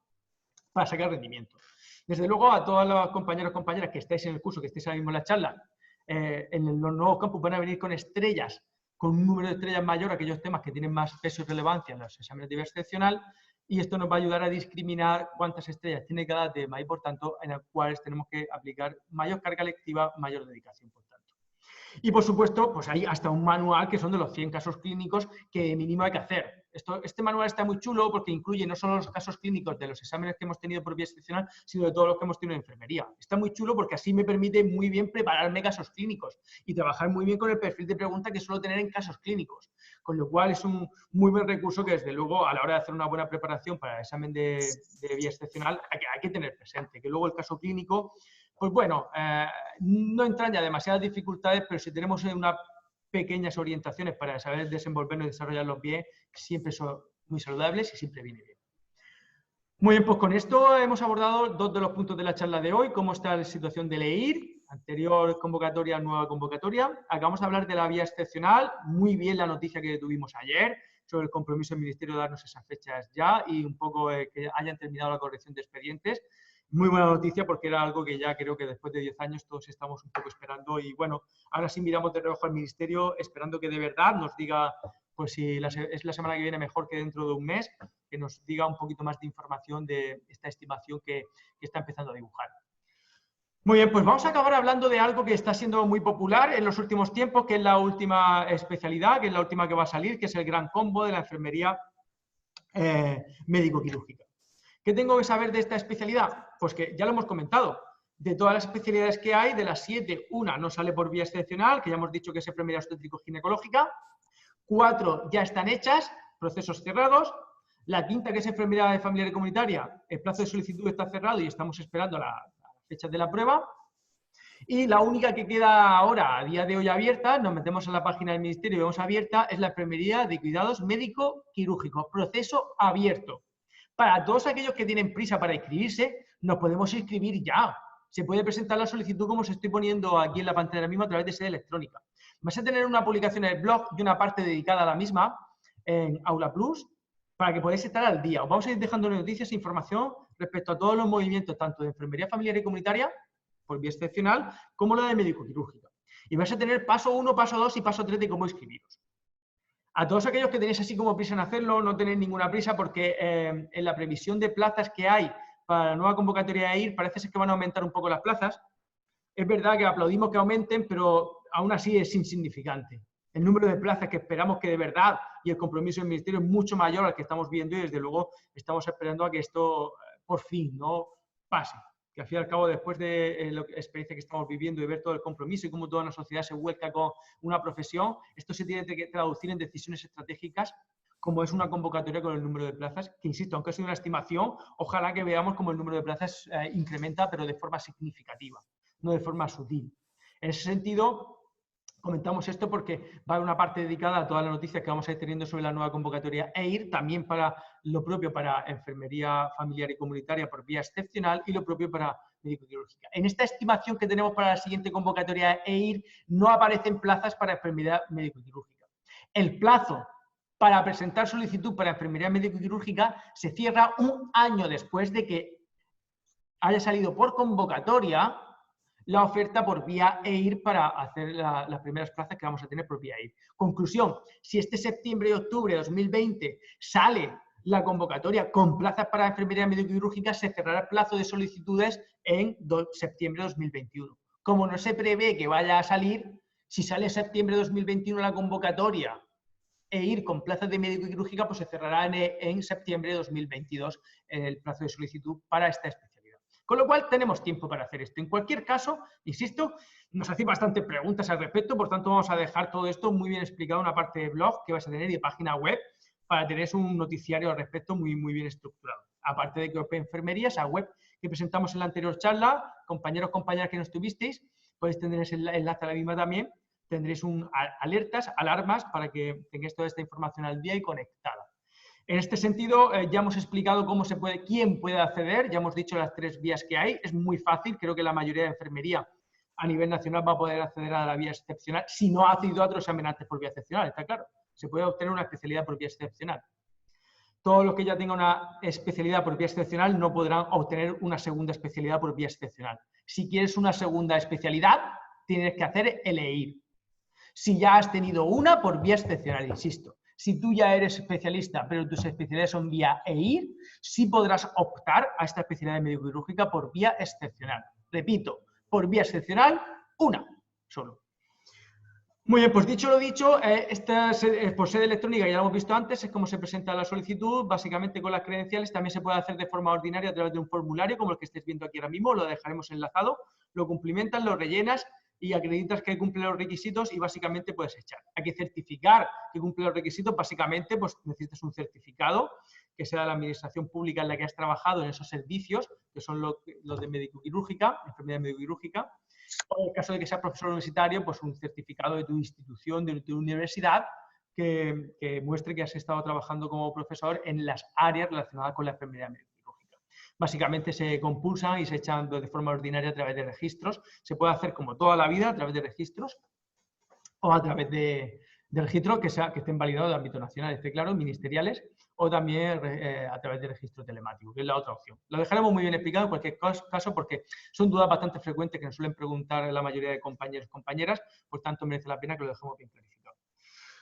para sacar rendimiento. Desde luego, a todos los compañeros y compañeras que estáis en el curso, que estáis ahora mismo en la charla, en los nuevos campus van a venir con estrellas, con un número de estrellas mayor a aquellos temas que tienen más peso y relevancia en los exámenes de vía excepcional, y esto nos va a ayudar a discriminar cuántas estrellas tiene cada tema y, por tanto, en las cuales tenemos que aplicar mayor carga lectiva, mayor dedicación, por tanto. Y, por supuesto, pues hay hasta un manual que son de los 100 casos clínicos que mínimo hay que hacer. Este manual está muy chulo porque incluye no solo los casos clínicos de los exámenes que hemos tenido por vía excepcional, sino de todos los que hemos tenido en enfermería. Está muy chulo porque así me permite muy bien prepararme casos clínicos y trabajar muy bien con el perfil de pregunta que suelo tener en casos clínicos. Con lo cual es un muy buen recurso que, desde luego, a la hora de hacer una buena preparación para el examen de vía excepcional, hay que tener presente. Que luego el caso clínico, pues bueno, no entraña demasiadas dificultades, pero si tenemos unas pequeñas orientaciones para saber desenvolvernos y desarrollarlos bien, siempre son muy saludables y siempre viene bien. Muy bien, pues con esto hemos abordado dos de los puntos de la charla de hoy: cómo está la situación del EIR, anterior convocatoria, nueva convocatoria. Acabamos de hablar de la vía excepcional, muy bien la noticia que tuvimos ayer sobre el compromiso del Ministerio de darnos esas fechas ya y un poco que hayan terminado la corrección de expedientes. Muy buena noticia porque era algo que ya creo que después de 10 años todos estamos un poco esperando y bueno, ahora sí miramos de reojo al Ministerio esperando que de verdad nos diga, pues si es la semana que viene mejor que dentro de un mes, que nos diga un poquito más de información de esta estimación que está empezando a dibujar. Muy bien, pues vamos a acabar hablando de algo que está siendo muy popular en los últimos tiempos, que es la última especialidad, que es la última que va a salir, que es el gran combo de la enfermería médico-quirúrgica. ¿Qué tengo que saber de esta especialidad? Pues que ya lo hemos comentado. De todas las especialidades que hay, de las 7, una no sale por vía excepcional, que ya hemos dicho que es enfermería obstétrico-ginecológica. 4 ya están hechas, procesos cerrados. La quinta, que es enfermería de familiar y comunitaria, el plazo de solicitud está cerrado y estamos esperando las fechas de la prueba. Y la única que queda ahora, a día de hoy, abierta, nos metemos en la página del Ministerio y vemos abierta, es la enfermería de cuidados médico-quirúrgicos, proceso abierto. Para todos aquellos que tienen prisa para inscribirse, nos podemos inscribir ya. Se puede presentar la solicitud como os estoy poniendo aquí en la pantalla misma a través de sede electrónica. Vais a tener una publicación en el blog y una parte dedicada a la misma en Aula Plus para que podáis estar al día. Os vamos a ir dejando noticias e información respecto a todos los movimientos, tanto de enfermería familiar y comunitaria, por vía excepcional, como la de médico-quirúrgica. Y vais a tener paso 1, paso 2 y paso 3 de cómo inscribiros. A todos aquellos que tenéis así como prisa en hacerlo, no tenéis ninguna prisa porque en la previsión de plazas que hay para la nueva convocatoria de EIR parece ser que van a aumentar un poco las plazas. Es verdad que aplaudimos que aumenten, pero aún así es insignificante. El número de plazas que esperamos que de verdad y el compromiso del Ministerio es mucho mayor al que estamos viendo y desde luego estamos esperando a que esto por fin no pase. Que al fin y al cabo, después de la experiencia que estamos viviendo y ver todo el compromiso y cómo toda una sociedad se vuelca con una profesión, esto se tiene que traducir en decisiones estratégicas, como es una convocatoria con el número de plazas, que insisto, aunque ha sido una estimación, ojalá que veamos cómo el número de plazas incrementa, pero de forma significativa, no de forma sutil. En ese sentido, comentamos esto porque va a haber una parte dedicada a todas las noticias que vamos a ir teniendo sobre la nueva convocatoria EIR, también para lo propio para enfermería familiar y comunitaria por vía excepcional y lo propio para médico-quirúrgica. En esta estimación que tenemos para la siguiente convocatoria EIR no aparecen plazas para enfermería médico-quirúrgica. El plazo para presentar solicitud para enfermería médico-quirúrgica se cierra un año después de que haya salido por convocatoria la oferta por vía EIR para hacer las primeras plazas que vamos a tener por vía EIR. Conclusión, si este septiembre y octubre de 2020 sale la convocatoria con plazas para enfermería médico-quirúrgica, se cerrará el plazo de solicitudes en septiembre de 2021. Como no se prevé que vaya a salir, si sale en septiembre de 2021 la convocatoria EIR con plazas de médico-quirúrgica, pues se cerrará en septiembre de 2022 el plazo de solicitud para esta especialidad. Con lo cual, tenemos tiempo para hacer esto. En cualquier caso, insisto, nos hacéis bastantes preguntas al respecto, por tanto, vamos a dejar todo esto muy bien explicado en una parte de blog que vais a tener y de página web para tener un noticiario al respecto muy bien estructurado. Aparte de que OP Enfermería, esa web que presentamos en la anterior charla, compañeros, compañeras que nos tuvisteis, podéis tener ese enlace a la misma también, tendréis alertas, alarmas para que tengáis toda esta información al día y conectada. En este sentido, ya hemos explicado quién puede acceder, ya hemos dicho las 3 vías que hay, es muy fácil, creo que la mayoría de enfermería a nivel nacional va a poder acceder a la vía excepcional, si no ha accedido a otro examen antes por vía excepcional, está claro, se puede obtener una especialidad por vía excepcional. Todos los que ya tengan una especialidad por vía excepcional no podrán obtener una segunda especialidad por vía excepcional. Si quieres una segunda especialidad, tienes que hacer el EIR. Si ya has tenido una por vía excepcional, insisto. Si tú ya eres especialista, pero tus especialidades son vía EIR, sí podrás optar a esta especialidad de médico-quirúrgica por vía excepcional. Repito, por vía excepcional, una solo. Muy bien, pues dicho lo dicho, por sede electrónica, ya lo hemos visto antes, es como se presenta la solicitud, básicamente con las credenciales. También se puede hacer de forma ordinaria a través de un formulario, como el que estáis viendo aquí ahora mismo, lo dejaremos enlazado, lo cumplimentas, lo rellenas y acreditas que cumple los requisitos y básicamente puedes echar. Hay que certificar que cumple los requisitos, básicamente pues necesitas un certificado que sea de la administración pública en la que has trabajado en esos servicios, que son los de médico-quirúrgica, enfermedad médico-quirúrgica. O en el caso de que sea profesor universitario, pues un certificado de tu institución, de tu universidad, que muestre que has estado trabajando como profesor en las áreas relacionadas con la enfermedad médico-quirúrgica. Básicamente se compulsan y se echan de forma ordinaria a través de registros. Se puede hacer como toda la vida a través de registros o a través de registros que estén validados de ámbito nacional, esté claro, ministeriales, o también a través de registro telemático, que es la otra opción. Lo dejaremos muy bien explicado en cualquier caso porque son dudas bastante frecuentes que nos suelen preguntar la mayoría de compañeros y compañeras, por tanto merece la pena que lo dejemos bien clarificado.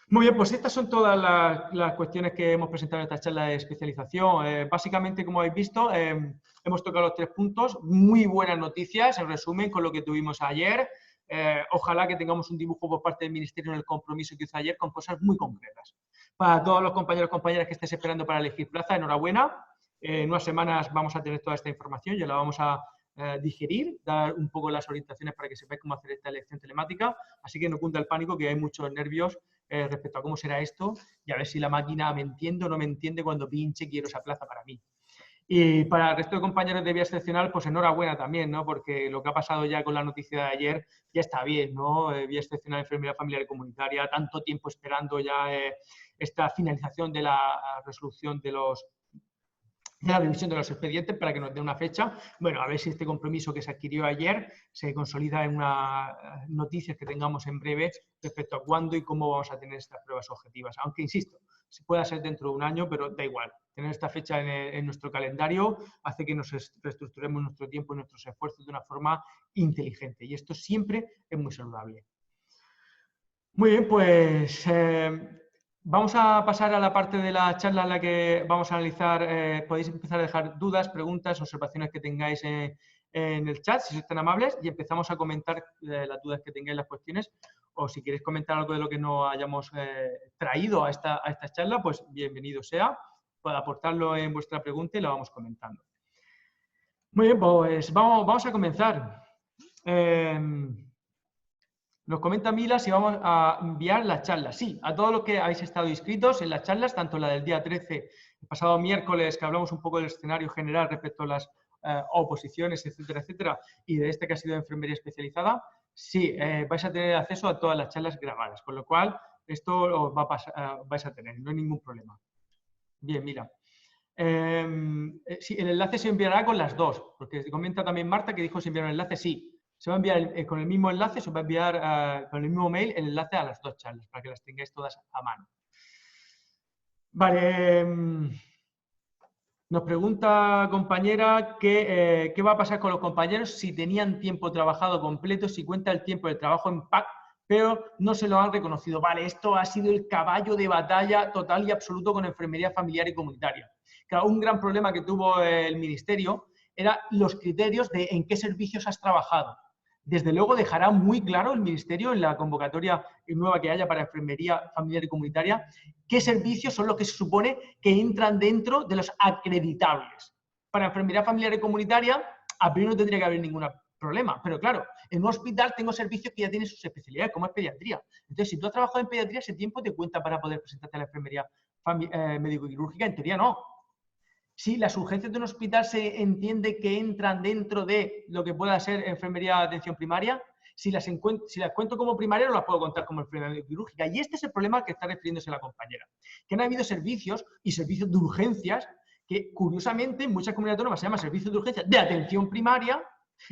Muy bien, pues estas son todas las cuestiones que hemos presentado en esta charla de especialización. Básicamente, como habéis visto, hemos tocado los 3 puntos. Muy buenas noticias, en resumen, con lo que tuvimos ayer. Ojalá que tengamos un dibujo por parte del Ministerio en el compromiso que hizo ayer con cosas muy concretas. Para todos los compañeros y compañeras que estéis esperando para elegir plaza, enhorabuena. En unas semanas vamos a tener toda esta información, ya la vamos a digerir, dar un poco las orientaciones para que sepáis cómo hacer esta elección telemática. Así que no cunda el pánico, que hay muchos nervios respecto a cómo será esto y a ver si la máquina me entiende o no me entiende cuando pinche quiero esa plaza para mí. Y para el resto de compañeros de vía excepcional, pues enhorabuena también, ¿no? Porque lo que ha pasado ya con la noticia de ayer ya está bien, ¿no? Vía excepcional, enfermedad familiar y comunitaria, tanto tiempo esperando ya esta finalización de la resolución de la revisión de los expedientes para que nos dé una fecha. Bueno, a ver si este compromiso que se adquirió ayer se consolida en unas noticias que tengamos en breve respecto a cuándo y cómo vamos a tener estas pruebas objetivas. Aunque, insisto, se pueda ser dentro de un año, pero da igual. Tener esta fecha en nuestro calendario hace que nos reestructuremos nuestro tiempo y nuestros esfuerzos de una forma inteligente. Y esto siempre es muy saludable. Muy bien, pues vamos a pasar a la parte de la charla en la que vamos a analizar. Podéis empezar a dejar dudas, preguntas, observaciones que tengáis en el chat, si sois tan amables, y empezamos a comentar las dudas que tengáis, las cuestiones, o si queréis comentar algo de lo que no hayamos traído a esta charla, pues bienvenido sea, para aportarlo en vuestra pregunta y lo vamos comentando. Muy bien, pues vamos a comenzar. Nos comenta Mila si vamos a enviar la charla. Sí, a todos los que habéis estado inscritos en las charlas, tanto la del día 13, el pasado miércoles, que hablamos un poco del escenario general respecto a las oposiciones, etcétera, etcétera, y de este que ha sido de enfermería especializada, sí, vais a tener acceso a todas las charlas grabadas, con lo cual esto lo vais a tener, no hay ningún problema. Bien, mira. Sí, el enlace se enviará con las dos, porque comenta también Marta que dijo se enviará un enlace, sí. Se va a enviar con el mismo enlace, se va a enviar con el mismo mail el enlace a las dos charlas, para que las tengáis todas a mano. Vale. Nos pregunta compañera qué va a pasar con los compañeros si tenían tiempo trabajado completo, si cuenta el tiempo de trabajo en PAC, pero no se lo han reconocido. Vale, esto ha sido el caballo de batalla total y absoluto con enfermería familiar y comunitaria. Claro, un gran problema que tuvo el Ministerio era los criterios de en qué servicios has trabajado. Desde luego dejará muy claro el Ministerio en la convocatoria nueva que haya para enfermería familiar y comunitaria qué servicios son los que se supone que entran dentro de los acreditables. Para enfermería familiar y comunitaria, a priori no tendría que haber ningún problema, pero claro, en un hospital tengo servicios que ya tienen sus especialidades, como es pediatría. Entonces, si tú has trabajado en pediatría, ese tiempo te cuenta para poder presentarte a la enfermería médico-quirúrgica, en teoría no. Si las urgencias de un hospital se entiende que entran dentro de lo que pueda ser enfermería de atención primaria, si las cuento como primaria no las puedo contar como enfermería quirúrgica. Y este es el problema al que está refiriéndose la compañera. Que han habido servicios y servicios de urgencias que, curiosamente, en muchas comunidades autónomas se llama servicios de urgencia de atención primaria,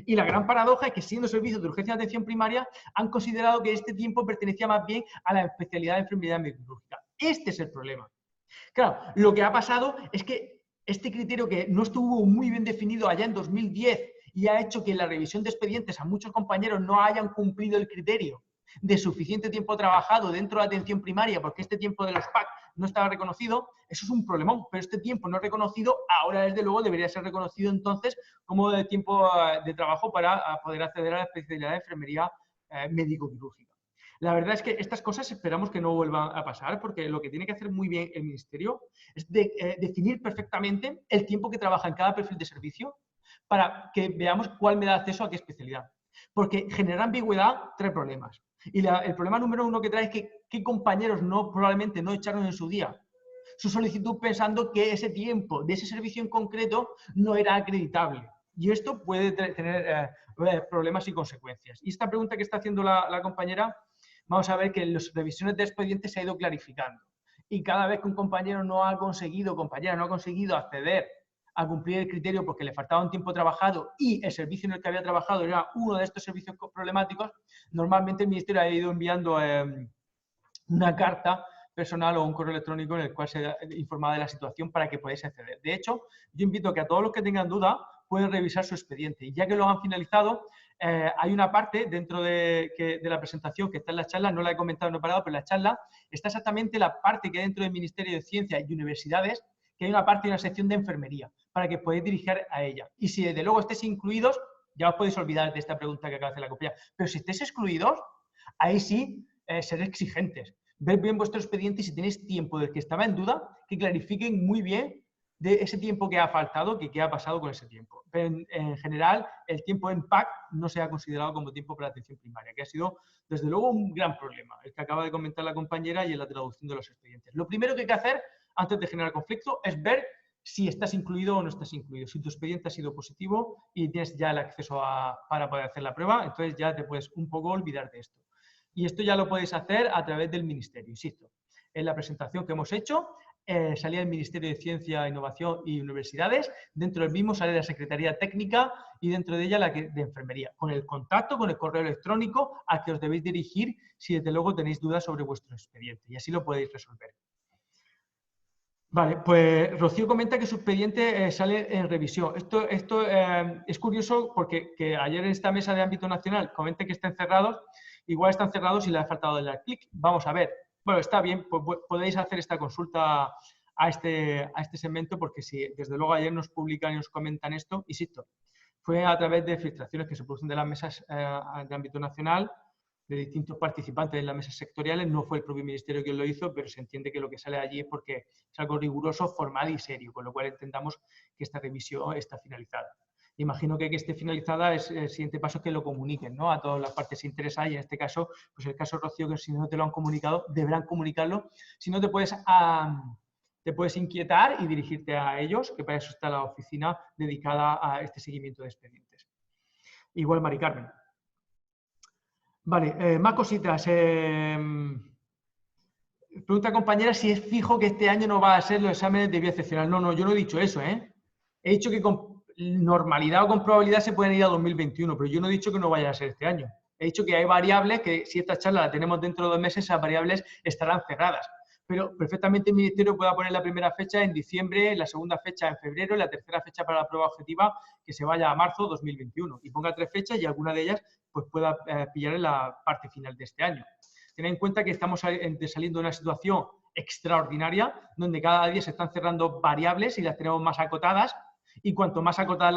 y la gran paradoja es que, siendo servicios de urgencia de atención primaria, han considerado que este tiempo pertenecía más bien a la especialidad de enfermería quirúrgica. Este es el problema. Claro, lo que ha pasado es que este criterio, que no estuvo muy bien definido allá en 2010 y ha hecho que en la revisión de expedientes a muchos compañeros no hayan cumplido el criterio de suficiente tiempo trabajado dentro de la atención primaria, porque este tiempo de los PAC no estaba reconocido, eso es un problemón, pero este tiempo no reconocido ahora desde luego debería ser reconocido entonces como de tiempo de trabajo para poder acceder a la especialidad de enfermería médico-quirúrgica. La verdad es que estas cosas esperamos que no vuelvan a pasar, porque lo que tiene que hacer muy bien el Ministerio es definir perfectamente el tiempo que trabaja en cada perfil de servicio para que veamos cuál me da acceso a qué especialidad. Porque generar ambigüedad trae problemas. Y el problema número uno que trae es que compañeros probablemente no echaron en su día su solicitud pensando que ese tiempo de ese servicio en concreto no era acreditable. Y esto puede tener problemas y consecuencias. Y esta pregunta que está haciendo la compañera, vamos a ver que en las revisiones de expedientes se ha ido clarificando. Y cada vez que un compañero no ha conseguido acceder a cumplir el criterio porque le faltaba un tiempo trabajado y el servicio en el que había trabajado era uno de estos servicios problemáticos, normalmente el Ministerio ha ido enviando una carta personal o un correo electrónico en el cual se informa de la situación para que podáis acceder. De hecho, yo invito a que a todos los que tengan duda pueden revisar su expediente. Y ya que lo han finalizado, hay una parte dentro de la presentación que está en la charla, no la he comentado, no he parado, pero en la charla está exactamente la parte que dentro del Ministerio de Ciencia y Universidades, que hay una parte y una sección de enfermería, para que podáis dirigir a ella. Y si desde luego estéis incluidos, ya os podéis olvidar de esta pregunta que acaba de hacer la compañera. Pero si estéis excluidos, ahí sí, ser exigentes. Ver bien vuestro expediente y si tenéis tiempo del que estaba en duda, que clarifiquen muy bien de ese tiempo que ha faltado, que qué ha pasado con ese tiempo. Pero en general, el tiempo en PAC no se ha considerado como tiempo para atención primaria, que ha sido, desde luego, un gran problema, el que acaba de comentar la compañera y en la traducción de los expedientes. Lo primero que hay que hacer, antes de generar conflicto, es ver si estás incluido o no estás incluido. Si tu expediente ha sido positivo y tienes ya el acceso para poder hacer la prueba, entonces ya te puedes un poco olvidar de esto. Y esto ya lo podéis hacer a través del Ministerio, insisto. En la presentación que hemos hecho, salía el Ministerio de Ciencia, Innovación y Universidades, dentro del mismo sale la Secretaría Técnica y dentro de ella la de Enfermería, con el contacto, con el correo electrónico al que os debéis dirigir si desde luego tenéis dudas sobre vuestro expediente y así lo podéis resolver. Vale, pues Rocío comenta que su expediente sale en revisión. Esto es curioso porque que ayer en esta mesa de ámbito nacional comenté que están cerrados, igual están cerrados y le ha faltado darle al clic. Vamos a ver. Bueno, está bien, pues podéis hacer esta consulta a este segmento porque si desde luego ayer nos publican y nos comentan esto, insisto, fue a través de filtraciones que se producen de las mesas de ámbito nacional, de distintos participantes en las mesas sectoriales, no fue el propio ministerio quien lo hizo, pero se entiende que lo que sale allí es porque es algo riguroso, formal y serio, con lo cual entendamos que esta revisión está finalizada. Imagino que esté finalizada es el siguiente paso que lo comuniquen, ¿no?, a todas las partes interesadas y en este caso, pues el caso Rocío, que si no te lo han comunicado, deberán comunicarlo. Si no, te puedes inquietar y dirigirte a ellos, que para eso está la oficina dedicada a este seguimiento de expedientes. Igual, Mari Carmen. Vale, más cositas. Pregunta compañera si es fijo que este año no va a ser los exámenes de vía excepcional. No, yo no he dicho eso, ¿eh? He dicho que con normalidad o con probabilidad se pueden ir a 2021, pero yo no he dicho que no vaya a ser este año. He dicho que hay variables que si esta charla la tenemos dentro de 2 meses, esas variables estarán cerradas. Pero perfectamente el Ministerio pueda poner la primera fecha en diciembre, la segunda fecha en febrero y la tercera fecha para la prueba objetiva que se vaya a marzo 2021. Y ponga 3 fechas y alguna de ellas pues pueda pillar en la parte final de este año. Ten en cuenta que estamos saliendo de una situación extraordinaria donde cada día se están cerrando variables y las tenemos más acotadas y cuanto más acotadas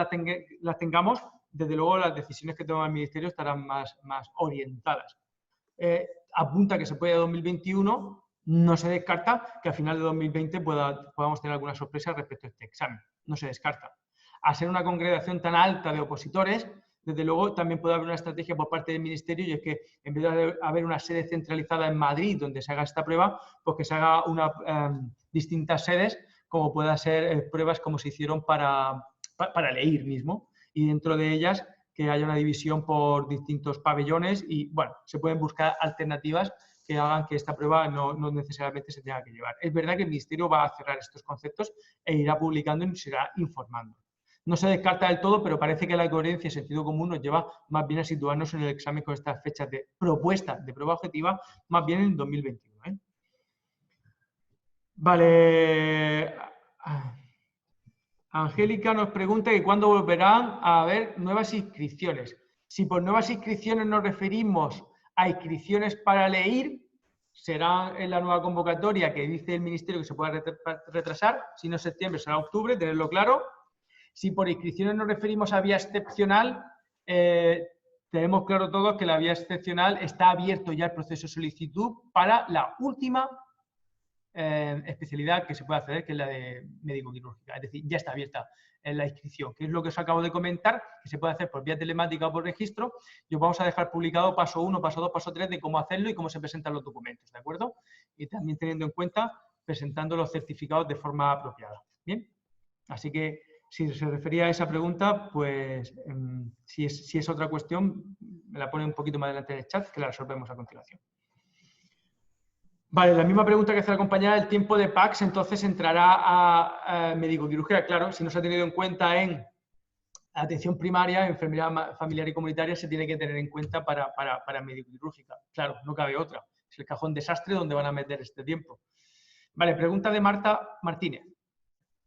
las tengamos, desde luego las decisiones que toma el Ministerio estarán más orientadas. Apunta que se puede 2021, no se descarta que a final de 2020 podamos tener alguna sorpresa respecto a este examen. No se descarta. Al ser una congregación tan alta de opositores, desde luego también puede haber una estrategia por parte del Ministerio y es que en vez de haber una sede centralizada en Madrid donde se haga esta prueba, pues que se haga distintas sedes, como pueda ser pruebas como se hicieron para LEIR mismo, y dentro de ellas que haya una división por distintos pabellones y, bueno, se pueden buscar alternativas que hagan que esta prueba no necesariamente se tenga que llevar. Es verdad que el Ministerio va a cerrar estos conceptos e irá publicando y nos irá informando. No se descarta del todo, pero parece que la coherencia y el sentido común nos lleva más bien a situarnos en el examen con estas fechas de propuesta de prueba objetiva, más bien en 2021. ¿eh? Vale. Angélica nos pregunta que cuándo volverán a haber nuevas inscripciones. Si por nuevas inscripciones nos referimos a inscripciones para LEIR, será en la nueva convocatoria que dice el Ministerio que se pueda retrasar. Si no es septiembre, será octubre, tenerlo claro. Si por inscripciones nos referimos a vía excepcional, tenemos claro todos que la vía excepcional está abierto ya el proceso de solicitud para la última especialidad que se puede acceder, que es la de médico-quirúrgica. Es decir, ya está abierta la inscripción, que es lo que os acabo de comentar, que se puede hacer por vía telemática o por registro, y os vamos a dejar publicado paso 1, paso 2, paso 3 de cómo hacerlo y cómo se presentan los documentos, ¿de acuerdo? Y también teniendo en cuenta presentando los certificados de forma apropiada. ¿Bien? Así que, si se refería a esa pregunta, pues si es otra cuestión, me la pone un poquito más adelante en el chat, que la resolvemos a continuación. Vale, la misma pregunta que hace la compañera, el tiempo de PACS entonces entrará a médico-quirúrgica. Claro, si no se ha tenido en cuenta en atención primaria, enfermería familiar y comunitaria, se tiene que tener en cuenta para médico-quirúrgica. Claro, no cabe otra. Es el cajón desastre donde van a meter este tiempo. Vale, pregunta de Marta Martínez.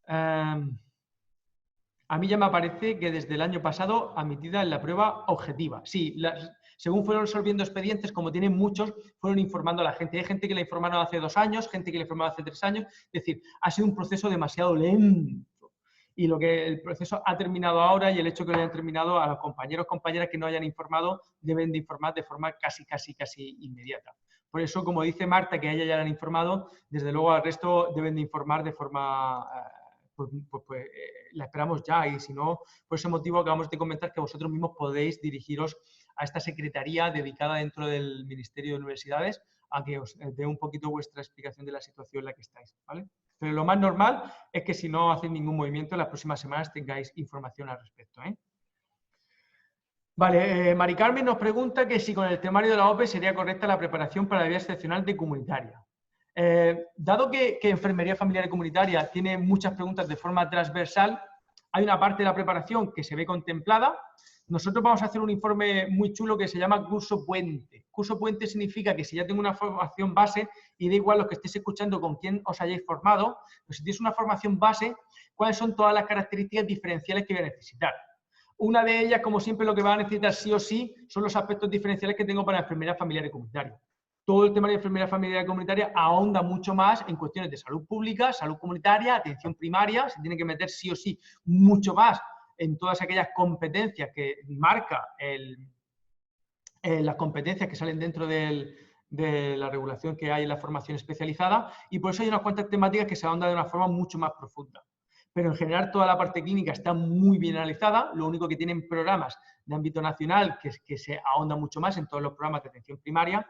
A mí ya me aparece que desde el año pasado admitida en la prueba objetiva. Sí, según fueron resolviendo expedientes, como tienen muchos, fueron informando a la gente. Hay gente que la informaron hace 2 años, gente que la informaron hace 3 años. Es decir, ha sido un proceso demasiado lento. Y lo que el proceso ha terminado ahora y el hecho que lo hayan terminado, a los compañeros o compañeras que no hayan informado, deben de informar de forma casi inmediata. Por eso, como dice Marta, que a ella ya la han informado, desde luego al resto deben de informar de forma... la esperamos ya, y si no, por ese motivo acabamos de comentar que vosotros mismos podéis dirigiros a esta secretaría dedicada dentro del Ministerio de Universidades a que os dé un poquito vuestra explicación de la situación en la que estáis, ¿vale? Pero lo más normal es que si no hacéis ningún movimiento, en las próximas semanas tengáis información al respecto, ¿eh? Vale, Mari Carmen nos pregunta que si con el temario de la OPE sería correcta la preparación para la vía excepcional de comunitaria. Dado que enfermería familiar y comunitaria tiene muchas preguntas de forma transversal, hay una parte de la preparación que se ve contemplada. Nosotros vamos a hacer un informe muy chulo que se llama curso puente. Curso puente significa que si ya tengo una formación base, y da igual los que estéis escuchando con quién os hayáis formado, pero si tienes una formación base, ¿cuáles son todas las características diferenciales que voy a necesitar? Una de ellas, como siempre, lo que va a necesitar sí o sí son los aspectos diferenciales que tengo para la enfermería familiar y comunitaria. Todo el tema de enfermería familiar y comunitaria ahonda mucho más en cuestiones de salud pública, salud comunitaria, atención primaria. Se tiene que meter sí o sí mucho más en todas aquellas competencias que marca las competencias que salen dentro de la regulación que hay en la formación especializada, y por eso hay unas cuantas temáticas que se ahondan de una forma mucho más profunda. Pero en general toda la parte clínica está muy bien analizada. Lo único que tienen programas de ámbito nacional que se ahonda mucho más en todos los programas de atención primaria.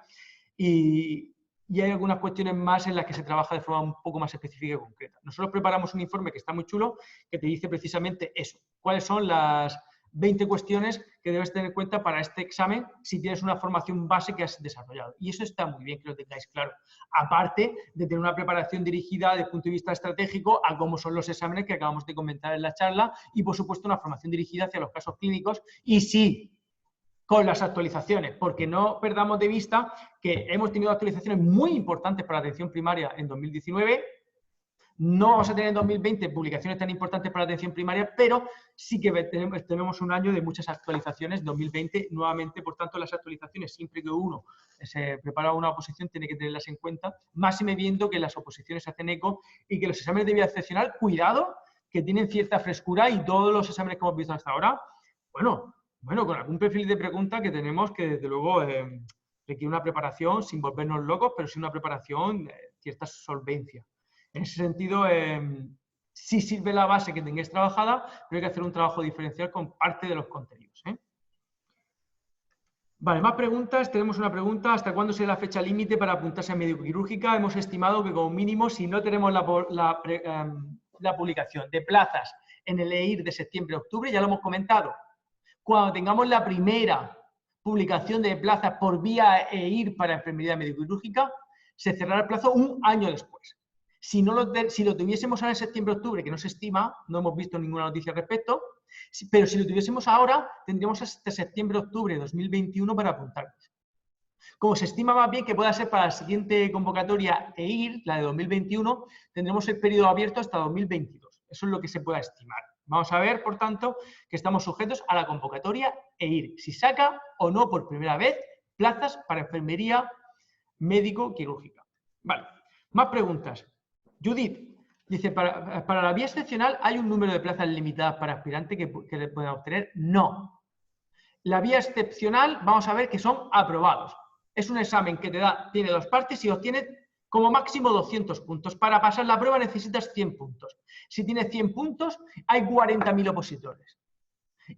Y hay algunas cuestiones más en las que se trabaja de forma un poco más específica y concreta. Nosotros preparamos un informe que está muy chulo, que te dice precisamente eso. ¿Cuáles son las 20 cuestiones que debes tener en cuenta para este examen si tienes una formación base que has desarrollado? Y eso está muy bien que lo tengáis claro. Aparte de tener una preparación dirigida desde el punto de vista estratégico a cómo son los exámenes que acabamos de comentar en la charla, y por supuesto una formación dirigida hacia los casos clínicos, y sí, con las actualizaciones, porque no perdamos de vista que hemos tenido actualizaciones muy importantes para la atención primaria en 2019. No vamos a tener en 2020 publicaciones tan importantes para la atención primaria, pero sí que tenemos un año de muchas actualizaciones, 2020 nuevamente. Por tanto, las actualizaciones, siempre que uno se prepara una oposición, tiene que tenerlas en cuenta, máxime viendo que las oposiciones se hacen eco y que los exámenes de vía excepcional, cuidado, que tienen cierta frescura, y todos los exámenes que hemos visto hasta ahora, bueno, con algún perfil de pregunta que tenemos que, desde luego, requiere una preparación sin volvernos locos, pero sí una preparación de cierta solvencia. En ese sentido, sí sirve la base que tengáis trabajada, pero hay que hacer un trabajo diferencial con parte de los contenidos, ¿eh? Vale, más preguntas. Tenemos una pregunta. ¿Hasta cuándo será la fecha límite para apuntarse a médico-quirúrgica? Hemos estimado que como mínimo, si no tenemos la publicación de plazas en el EIR de septiembre-octubre, ya lo hemos comentado, cuando tengamos la primera publicación de plazas por vía EIR para enfermería médico-quirúrgica, se cerrará el plazo un año después. Si lo tuviésemos ahora en septiembre-octubre, que no se estima, no hemos visto ninguna noticia al respecto, pero si lo tuviésemos ahora, tendríamos hasta septiembre-octubre de 2021 para apuntarnos. Como se estima más bien que pueda ser para la siguiente convocatoria EIR, la de 2021, tendremos el periodo abierto hasta 2022. Eso es lo que se pueda estimar. Vamos a ver, por tanto, que estamos sujetos a la convocatoria EIR, si saca o no por primera vez plazas para enfermería médico-quirúrgica. Vale, más preguntas. Judith dice, ¿para la vía excepcional hay un número de plazas limitadas para aspirantes que le puedan obtener? No. La vía excepcional, vamos a ver que son aprobados. Es un examen que tiene 2 partes y obtiene como máximo 200 puntos. Para pasar la prueba necesitas 100 puntos. Si tienes 100 puntos, hay 40.000 opositores.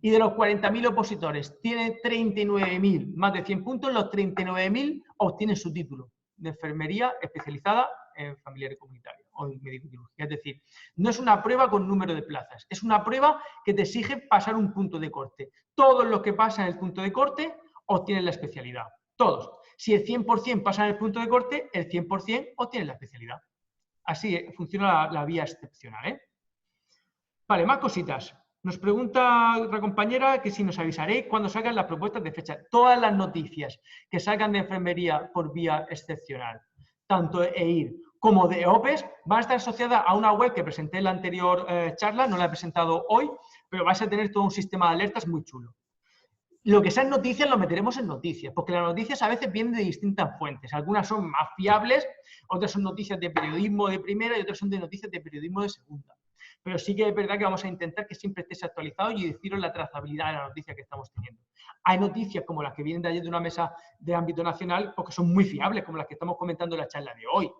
Y de los 40.000 opositores, tiene 39.000 más de 100 puntos, los 39.000 obtienen su título de enfermería especializada en familiar y comunitaria o en médico-cirugía. Es decir, no es una prueba con número de plazas, es una prueba que te exige pasar un punto de corte. Todos los que pasan el punto de corte obtienen la especialidad. Todos. Si el 100% pasan el punto de corte, el 100% obtienen la especialidad. Así funciona la vía excepcional. Vale, más cositas. Nos pregunta otra compañera que si nos avisaréis cuando salgan las propuestas de fecha. Todas las noticias que salgan de enfermería por vía excepcional, tanto de EIR como de OPES, van a estar asociadas a una web que presenté en la anterior charla, no la he presentado hoy, pero vais a tener todo un sistema de alertas muy chulo. Lo que sean noticias lo meteremos en noticias, porque las noticias a veces vienen de distintas fuentes. Algunas son más fiables, otras son noticias de periodismo de primera y otras son de noticias de periodismo de segunda. Pero sí que es verdad que vamos a intentar que siempre estéis actualizados y deciros la trazabilidad de la noticia que estamos teniendo. Hay noticias como las que vienen de ayer de una mesa de ámbito nacional, porque son muy fiables, como las que estamos comentando en la charla de hoy.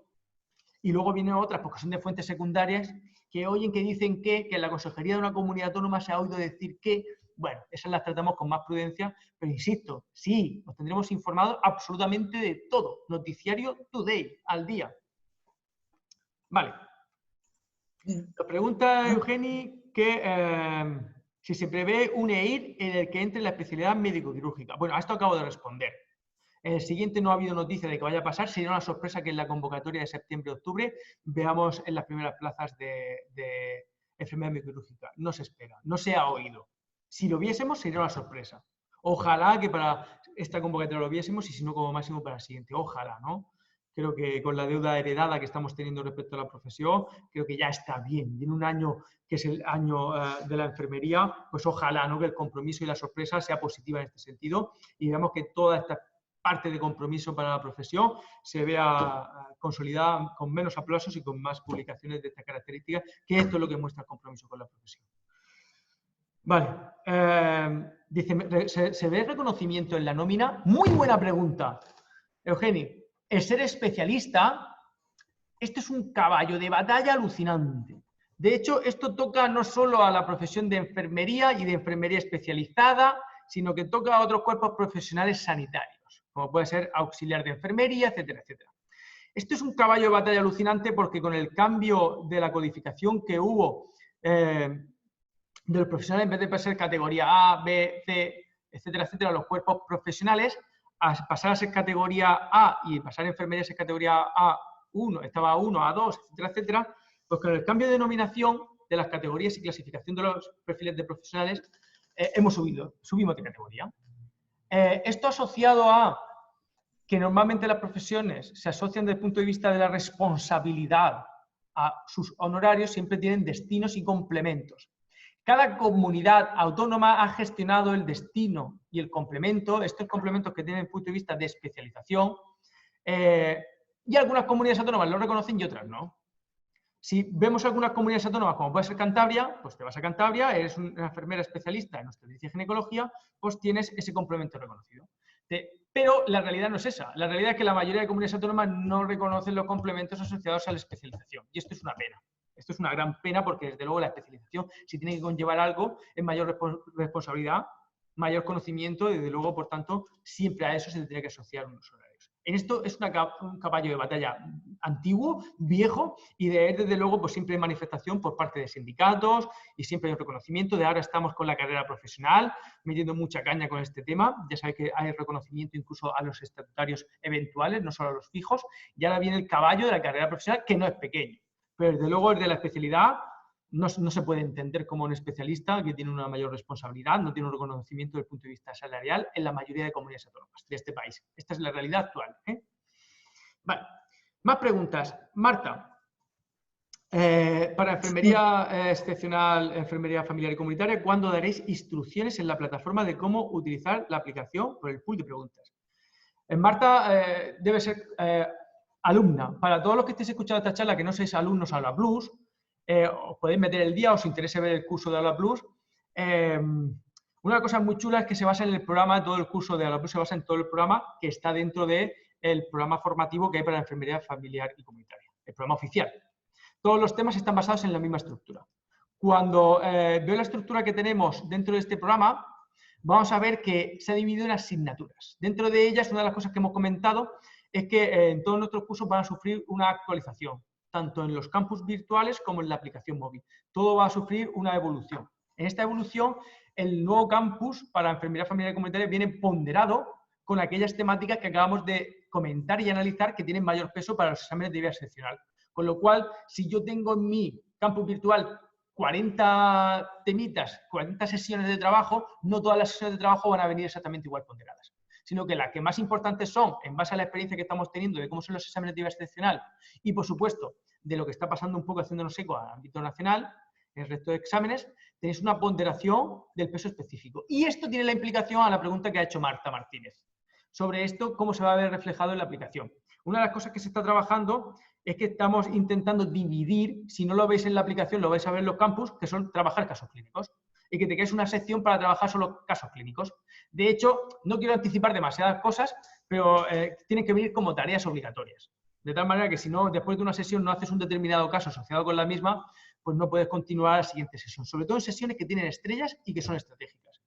Y luego vienen otras, porque son de fuentes secundarias, que oyen que dicen que en la consejería de una comunidad autónoma se ha oído decir que, bueno, esas las tratamos con más prudencia, pero insisto, sí, os tendremos informados absolutamente de todo. Noticiario today, al día. Vale. Nos pregunta Eugeni que si se prevé un EIR en el que entre la especialidad médico-quirúrgica. Bueno, a esto acabo de responder. En el siguiente no ha habido noticia de que vaya a pasar, sería una sorpresa que en la convocatoria de septiembre-octubre veamos en las primeras plazas de enfermedad médico-quirúrgica. No se espera, no se ha oído. Si lo viésemos sería una sorpresa. Ojalá que para esta convocatoria lo viésemos y si no como máximo para la siguiente. Ojalá, ¿no? Creo que con la deuda heredada que estamos teniendo respecto a la profesión, creo que ya está bien. Y en un año que es el año de la enfermería, pues ojalá, ¿no?, que el compromiso y la sorpresa sea positiva en este sentido y veamos que toda esta parte de compromiso para la profesión se vea consolidada con menos aplausos y con más publicaciones de esta característica, que esto es lo que muestra el compromiso con la profesión. Vale. Dice, ¿se ve reconocimiento en la nómina? Muy buena pregunta, Eugenio. El ser especialista, esto es un caballo de batalla alucinante. De hecho, esto toca no solo a la profesión de enfermería y de enfermería especializada, sino que toca a otros cuerpos profesionales sanitarios, como puede ser auxiliar de enfermería, etcétera, etcétera. Esto es un caballo de batalla alucinante porque con el cambio de la codificación que hubo de los profesionales, en vez de ser categoría A, B, C, etcétera, etcétera, los cuerpos profesionales, a pasar a ser categoría A y pasar a enfermería a ser categoría A1, estaba A1, A2, etcétera, etcétera, pues con el cambio de denominación de las categorías y clasificación de los perfiles de profesionales, subimos de categoría. Esto asociado a que normalmente las profesiones se asocian desde el punto de vista de la responsabilidad a sus honorarios, siempre tienen destinos y complementos. Cada comunidad autónoma ha gestionado el destino y el complemento, estos complementos que tienen el punto de vista de especialización, y algunas comunidades autónomas lo reconocen y otras no. Si vemos algunas comunidades autónomas, como puede ser Cantabria, pues te vas a Cantabria, eres una enfermera especialista en obstetricia y ginecología, pues tienes ese complemento reconocido. Pero la realidad no es esa. La realidad es que la mayoría de comunidades autónomas no reconocen los complementos asociados a la especialización. Y esto es una pena. Esto es una gran pena porque, desde luego, la especialización, si tiene que conllevar algo, es mayor responsabilidad, mayor conocimiento y, desde luego, por tanto, siempre a eso se le tiene que asociar unos horarios. En esto es un caballo de batalla antiguo, viejo, y desde luego pues siempre hay manifestación por parte de sindicatos y siempre hay un reconocimiento. De ahora estamos con la carrera profesional, metiendo mucha caña con este tema. Ya sabéis que hay reconocimiento incluso a los estatutarios eventuales, no solo a los fijos. Y ahora viene el caballo de la carrera profesional, que no es pequeño. Pero desde luego el de la especialidad no se puede entender como un especialista que tiene una mayor responsabilidad, no tiene un reconocimiento desde el punto de vista salarial en la mayoría de comunidades autónomas de este país. Esta es la realidad actual. Vale. Más preguntas. Marta, para enfermería excepcional, enfermería familiar y comunitaria, ¿cuándo daréis instrucciones en la plataforma de cómo utilizar la aplicación? Por el pool de preguntas. Marta debe ser alumna. Para todos los que estéis escuchando esta charla que no sois alumnos de Aula Plus, os podéis meter el día, os interesa ver el curso de Aula Plus, Una cosa muy chula es que se basa en el programa, todo el curso de Alapro se basa en todo el programa que está dentro del programa formativo que hay para la enfermería familiar y comunitaria, el programa oficial. Todos los temas están basados en la misma estructura. Cuando veo la estructura que tenemos dentro de este programa, vamos a ver que se ha dividido en asignaturas. Dentro de ellas, una de las cosas que hemos comentado es que en todos nuestros cursos van a sufrir una actualización, tanto en los campus virtuales como en la aplicación móvil. Todo va a sufrir una evolución. En esta evolución, el nuevo campus para enfermería familiar y comunitaria viene ponderado con aquellas temáticas que acabamos de comentar y analizar que tienen mayor peso para los exámenes de vida excepcional. Con lo cual, si yo tengo en mi campus virtual 40 temitas, 40 sesiones de trabajo, no todas las sesiones de trabajo van a venir exactamente igual ponderadas, sino que las que más importantes son, en base a la experiencia que estamos teniendo de cómo son los exámenes de vida excepcional y, por supuesto, de lo que está pasando un poco haciéndonos eco al ámbito nacional, en el resto de exámenes, tenéis una ponderación del peso específico. Y esto tiene la implicación a la pregunta que ha hecho Marta Martínez. Sobre esto, ¿cómo se va a ver reflejado en la aplicación? Una de las cosas que se está trabajando es que estamos intentando dividir, si no lo veis en la aplicación, lo vais a ver en los campus, que son trabajar casos clínicos. Y que te quedes una sección para trabajar solo casos clínicos. De hecho, no quiero anticipar demasiadas cosas, pero tienen que venir como tareas obligatorias. De tal manera que si no, después de una sesión no haces un determinado caso asociado con la misma, pues no puedes continuar a la siguiente sesión. Sobre todo en sesiones que tienen estrellas y que son estratégicas.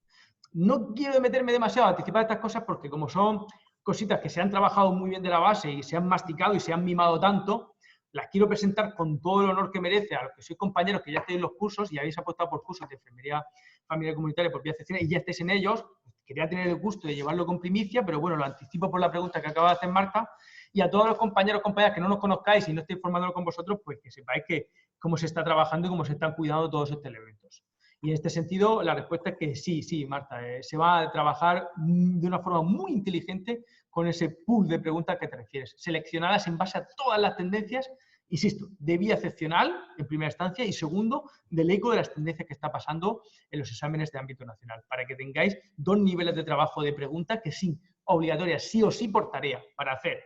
No quiero meterme demasiado a anticipar estas cosas porque como son cositas que se han trabajado muy bien de la base y se han masticado y se han mimado tanto, las quiero presentar con todo el honor que merece a los que sois compañeros que ya estáis en los cursos y habéis apostado por cursos de enfermería familiar comunitaria por vía excepcional y ya estáis en ellos. Quería tener el gusto de llevarlo con primicia, pero bueno, lo anticipo por la pregunta que acaba de hacer Marta. Y a todos los compañeros, compañeras que no nos conozcáis y no estéis formándolo con vosotros, pues que sepáis que cómo se está trabajando y cómo se están cuidando todos estos elementos. Y en este sentido, la respuesta es que sí, Marta, se va a trabajar de una forma muy inteligente con ese pool de preguntas que te refieres, seleccionadas en base a todas las tendencias, insisto, de vía excepcional, en primera instancia, y segundo, del eco de las tendencias que está pasando en los exámenes de ámbito nacional, para que tengáis dos niveles de trabajo de preguntas que sí, obligatorias, sí o sí por tarea, para hacer.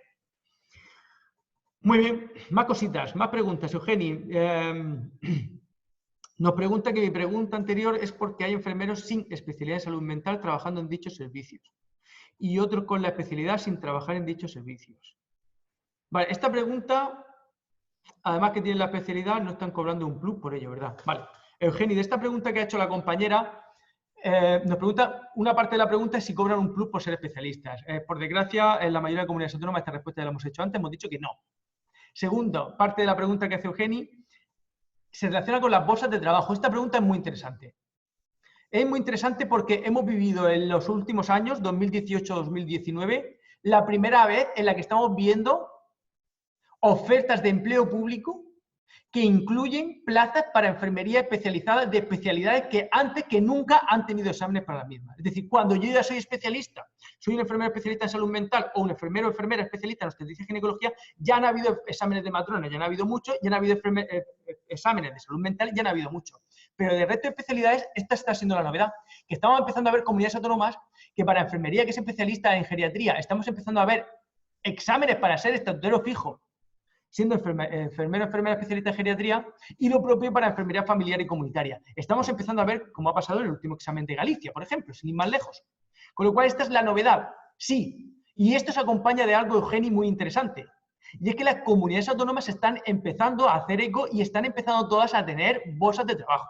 Muy bien, más cositas, más preguntas, Eugeni. Nos pregunta que mi pregunta anterior es por qué hay enfermeros sin especialidad en salud mental trabajando en dichos servicios y otros con la especialidad sin trabajar en dichos servicios. Vale, esta pregunta, además que tienen la especialidad, no están cobrando un plus por ello, ¿verdad? Vale, Eugeni, de esta pregunta que ha hecho la compañera, nos pregunta, una parte de la pregunta es si cobran un plus por ser especialistas. Por desgracia, en la mayoría de comunidades autónomas esta respuesta ya la hemos hecho antes, hemos dicho que no. Segunda parte de la pregunta que hace Eugeni se relaciona con las bolsas de trabajo. Esta pregunta es muy interesante. Es muy interesante porque hemos vivido en los últimos años, 2018-2019, la primera vez en la que estamos viendo ofertas de empleo público que incluyen plazas para enfermería especializada de especialidades que antes que nunca han tenido exámenes para las mismas. Es decir, cuando yo ya soy especialista, soy un enfermero especialista en salud mental o un enfermero o enfermera especialista en obstetricia y ginecología, ya han habido exámenes de matrona, ya han habido muchos, ya han habido exámenes de salud mental, ya han habido muchos. Pero de resto de especialidades, esta está siendo la novedad, que estamos empezando a ver comunidades autónomas que para enfermería, que es especialista en geriatría, estamos empezando a ver exámenes para ser estatutero fijo, siendo enfermero, enfermera especialista en geriatría, y lo propio para enfermería familiar y comunitaria. Estamos empezando a ver cómo ha pasado en el último examen de Galicia, por ejemplo, sin ir más lejos. Con lo cual, esta es la novedad, sí. Y esto se acompaña de algo, Eugeni, muy interesante. Y es que las comunidades autónomas están empezando a hacer eco y están empezando todas a tener bolsas de trabajo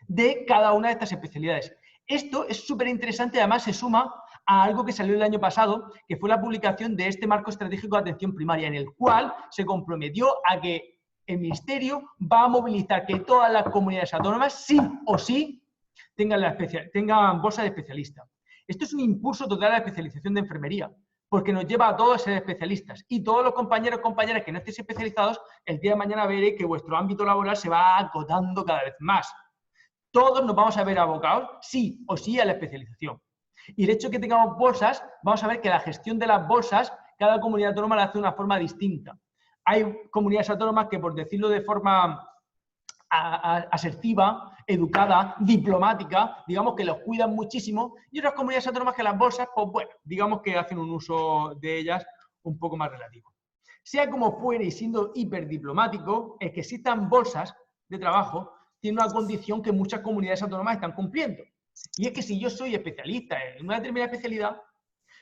de cada una de estas especialidades. Esto es súper interesante, además se suma a algo que salió el año pasado, que fue la publicación de este marco estratégico de atención primaria, en el cual se comprometió a que el Ministerio va a movilizar que todas las comunidades autónomas, sí o sí, tengan bolsa de especialista. Esto es un impulso total a la especialización de enfermería, porque nos lleva a todos a ser especialistas. Y todos los compañeros y compañeras que no estéis especializados, el día de mañana veréis que vuestro ámbito laboral se va acotando cada vez más. Todos nos vamos a ver abocados, sí o sí, a la especialización. Y el hecho de que tengamos bolsas, vamos a ver que la gestión de las bolsas, cada comunidad autónoma la hace de una forma distinta. Hay comunidades autónomas que, por decirlo de forma asertiva, educada, diplomática, digamos que los cuidan muchísimo, y otras comunidades autónomas que las bolsas, pues bueno, digamos que hacen un uso de ellas un poco más relativo. Sea como fuere y siendo hiperdiplomático, es que existan bolsas de trabajo tiene una condición que muchas comunidades autónomas están cumpliendo. Y es que si yo soy especialista en una determinada especialidad,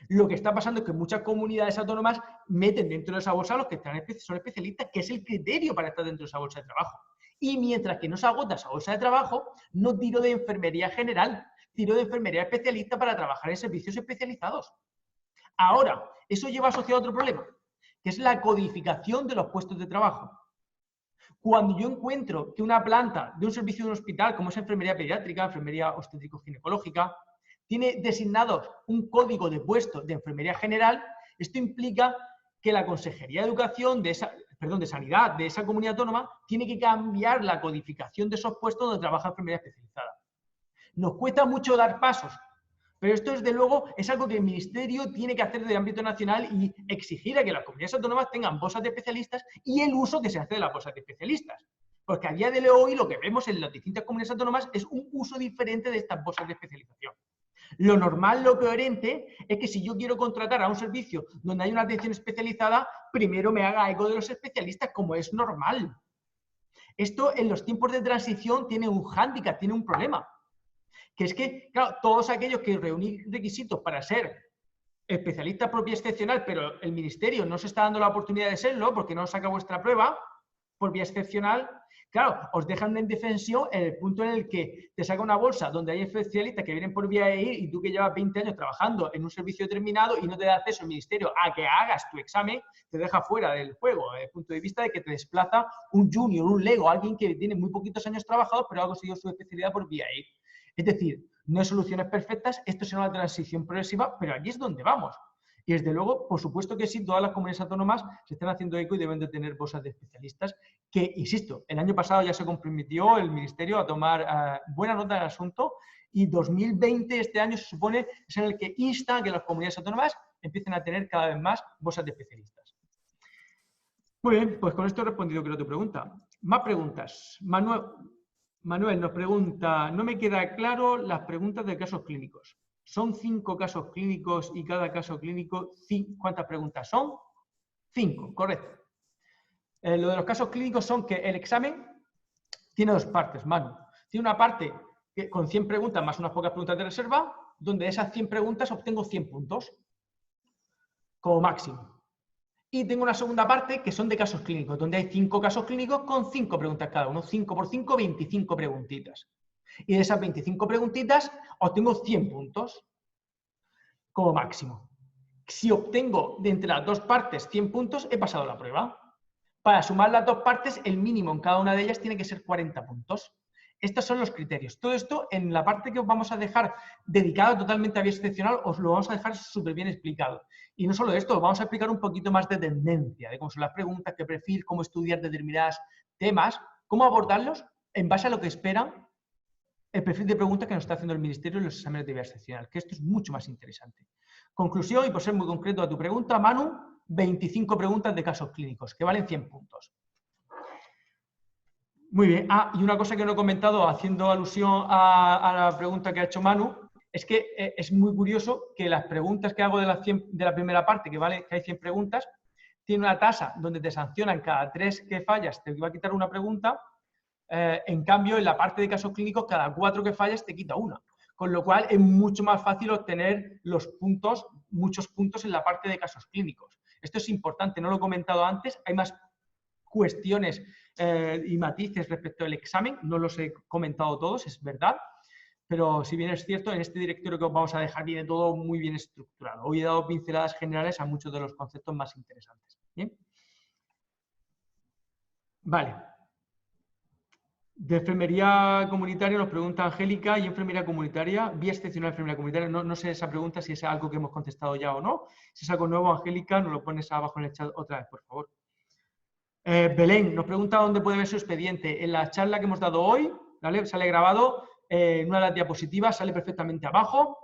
lo que está pasando es que muchas comunidades autónomas meten dentro de esa bolsa a los que son especialistas, que es el criterio para estar dentro de esa bolsa de trabajo. Y mientras que no se agota esa bolsa de trabajo, no tiro de enfermería general, tiro de enfermería especialista para trabajar en servicios especializados. Ahora, eso lleva asociado a otro problema, que es la codificación de los puestos de trabajo. Cuando yo encuentro que una planta de un servicio de un hospital, como es enfermería pediátrica, enfermería obstétrico-ginecológica, tiene designado un código de puesto de enfermería general, esto implica que la Consejería de Educación de Sanidad de esa comunidad autónoma tiene que cambiar la codificación de esos puestos donde trabaja enfermería especializada. Nos cuesta mucho dar pasos, pero esto, desde luego, es algo que el Ministerio tiene que hacer de ámbito nacional y exigir a que las comunidades autónomas tengan bolsas de especialistas y el uso que se hace de las bolsas de especialistas. Porque a día de hoy lo que vemos en las distintas comunidades autónomas es un uso diferente de estas bolsas de especialización. Lo normal, lo coherente, es que si yo quiero contratar a un servicio donde hay una atención especializada, primero me haga eco de los especialistas, como es normal. Esto en los tiempos de transición tiene un hándicap, tiene un problema. Que es que, claro, todos aquellos que reúnen requisitos para ser especialista propia excepcional, pero el Ministerio no se está dando la oportunidad de serlo porque no saca vuestra prueba por vía excepcional, claro, os dejan en indefensión en el punto en el que te saca una bolsa donde hay especialistas que vienen por vía EIR y tú que llevas 20 años trabajando en un servicio determinado y no te da acceso el Ministerio a que hagas tu examen, te deja fuera del juego, desde el punto de vista de que te desplaza un junior, un lego, alguien que tiene muy poquitos años trabajados pero ha conseguido su especialidad por vía EIR. Es decir, no hay soluciones perfectas, esto será una transición progresiva, pero aquí es donde vamos. Y desde luego, por supuesto que sí, todas las comunidades autónomas se están haciendo eco y deben de tener bolsas de especialistas, que, insisto, el año pasado ya se comprometió el Ministerio a tomar buena nota del asunto y 2020, este año, se supone, es en el que insta a que las comunidades autónomas empiecen a tener cada vez más bolsas de especialistas. Muy bien, pues con esto he respondido creo a tu pregunta. Más preguntas. Manuel nos pregunta, no me queda claro las preguntas de casos clínicos. ¿Son 5 casos clínicos y cada caso clínico, cuántas preguntas son? 5, correcto. Lo de los casos clínicos son que el examen tiene 2 partes, Manu. Tiene una parte que, con 100 preguntas más unas pocas preguntas de reserva, donde de esas 100 preguntas obtengo 100 puntos como máximo. Y tengo una segunda parte que son de casos clínicos, donde hay 5 casos clínicos con 5 preguntas cada uno. 5 por 5, 25 preguntitas. Y de esas 25 preguntitas obtengo 100 puntos como máximo. Si obtengo de entre las 2 partes 100 puntos, he pasado la prueba. Para sumar las 2 partes, el mínimo en cada una de ellas tiene que ser 40 puntos. Estos son los criterios. Todo esto, en la parte que os vamos a dejar dedicada totalmente a vía excepcional, os lo vamos a dejar súper bien explicado. Y no solo esto, os vamos a explicar un poquito más de tendencia, de cómo son las preguntas, qué perfil, cómo estudiar determinados temas, cómo abordarlos en base a lo que esperan el perfil de preguntas que nos está haciendo el Ministerio en los exámenes de vía excepcional, que esto es mucho más interesante. Conclusión, y por ser muy concreto a tu pregunta, Manu, 25 preguntas de casos clínicos, que valen 100 puntos. Muy bien. Y una cosa que no he comentado, haciendo alusión a la pregunta que ha hecho Manu, es que es muy curioso que las preguntas que hago de la primera parte, que hay 100 preguntas, tiene una tasa donde te sancionan cada 3 que fallas, te va a quitar una pregunta. En cambio, en la parte de casos clínicos, cada 4 que fallas te quita una. Con lo cual, es mucho más fácil obtener los puntos, muchos puntos en la parte de casos clínicos. Esto es importante, no lo he comentado antes, hay más cuestiones y matices respecto al examen, no los he comentado todos, es verdad, pero si bien es cierto, en este directorio que os vamos a dejar viene todo muy bien estructurado. Hoy he dado pinceladas generales a muchos de los conceptos más interesantes. ¿Bien? Vale. De enfermería comunitaria nos pregunta Angélica, ¿y enfermería comunitaria? Vía excepcional enfermería comunitaria. No sé esa pregunta si es algo que hemos contestado ya o no. Si es algo nuevo, Angélica, nos lo pones abajo en el chat otra vez, por favor. Belén nos pregunta dónde puede ver su expediente. En la charla que hemos dado hoy, ¿vale? Sale grabado en una de las diapositivas, sale perfectamente abajo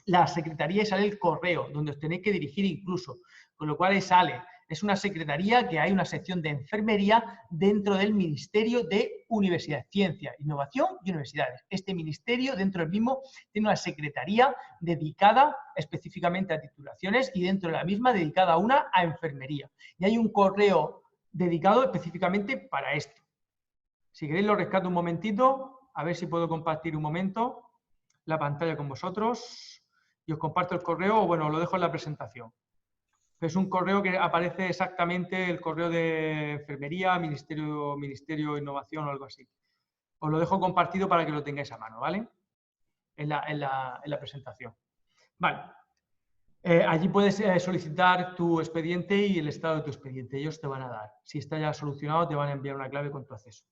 la secretaría y sale el correo, donde os tenéis que dirigir incluso. Con lo cual ahí sale. Es una secretaría que hay una sección de enfermería dentro del Ministerio de Universidad, Ciencia, Innovación y Universidades. Este ministerio, dentro del mismo, tiene una secretaría dedicada específicamente a titulaciones y dentro de la misma dedicada una a enfermería. Y hay un correo dedicado específicamente para esto. Si queréis lo rescato un momentito, a ver si puedo compartir un momento la pantalla con vosotros y os comparto el correo, o bueno, lo dejo en la presentación. Es un correo que aparece exactamente el correo de Enfermería, Ministerio de Innovación o algo así. Os lo dejo compartido para que lo tengáis a mano, ¿vale? En la presentación. Vale. Allí puedes solicitar tu expediente y el estado de tu expediente. Ellos te van a dar. Si está ya solucionado, te van a enviar una clave con tu acceso.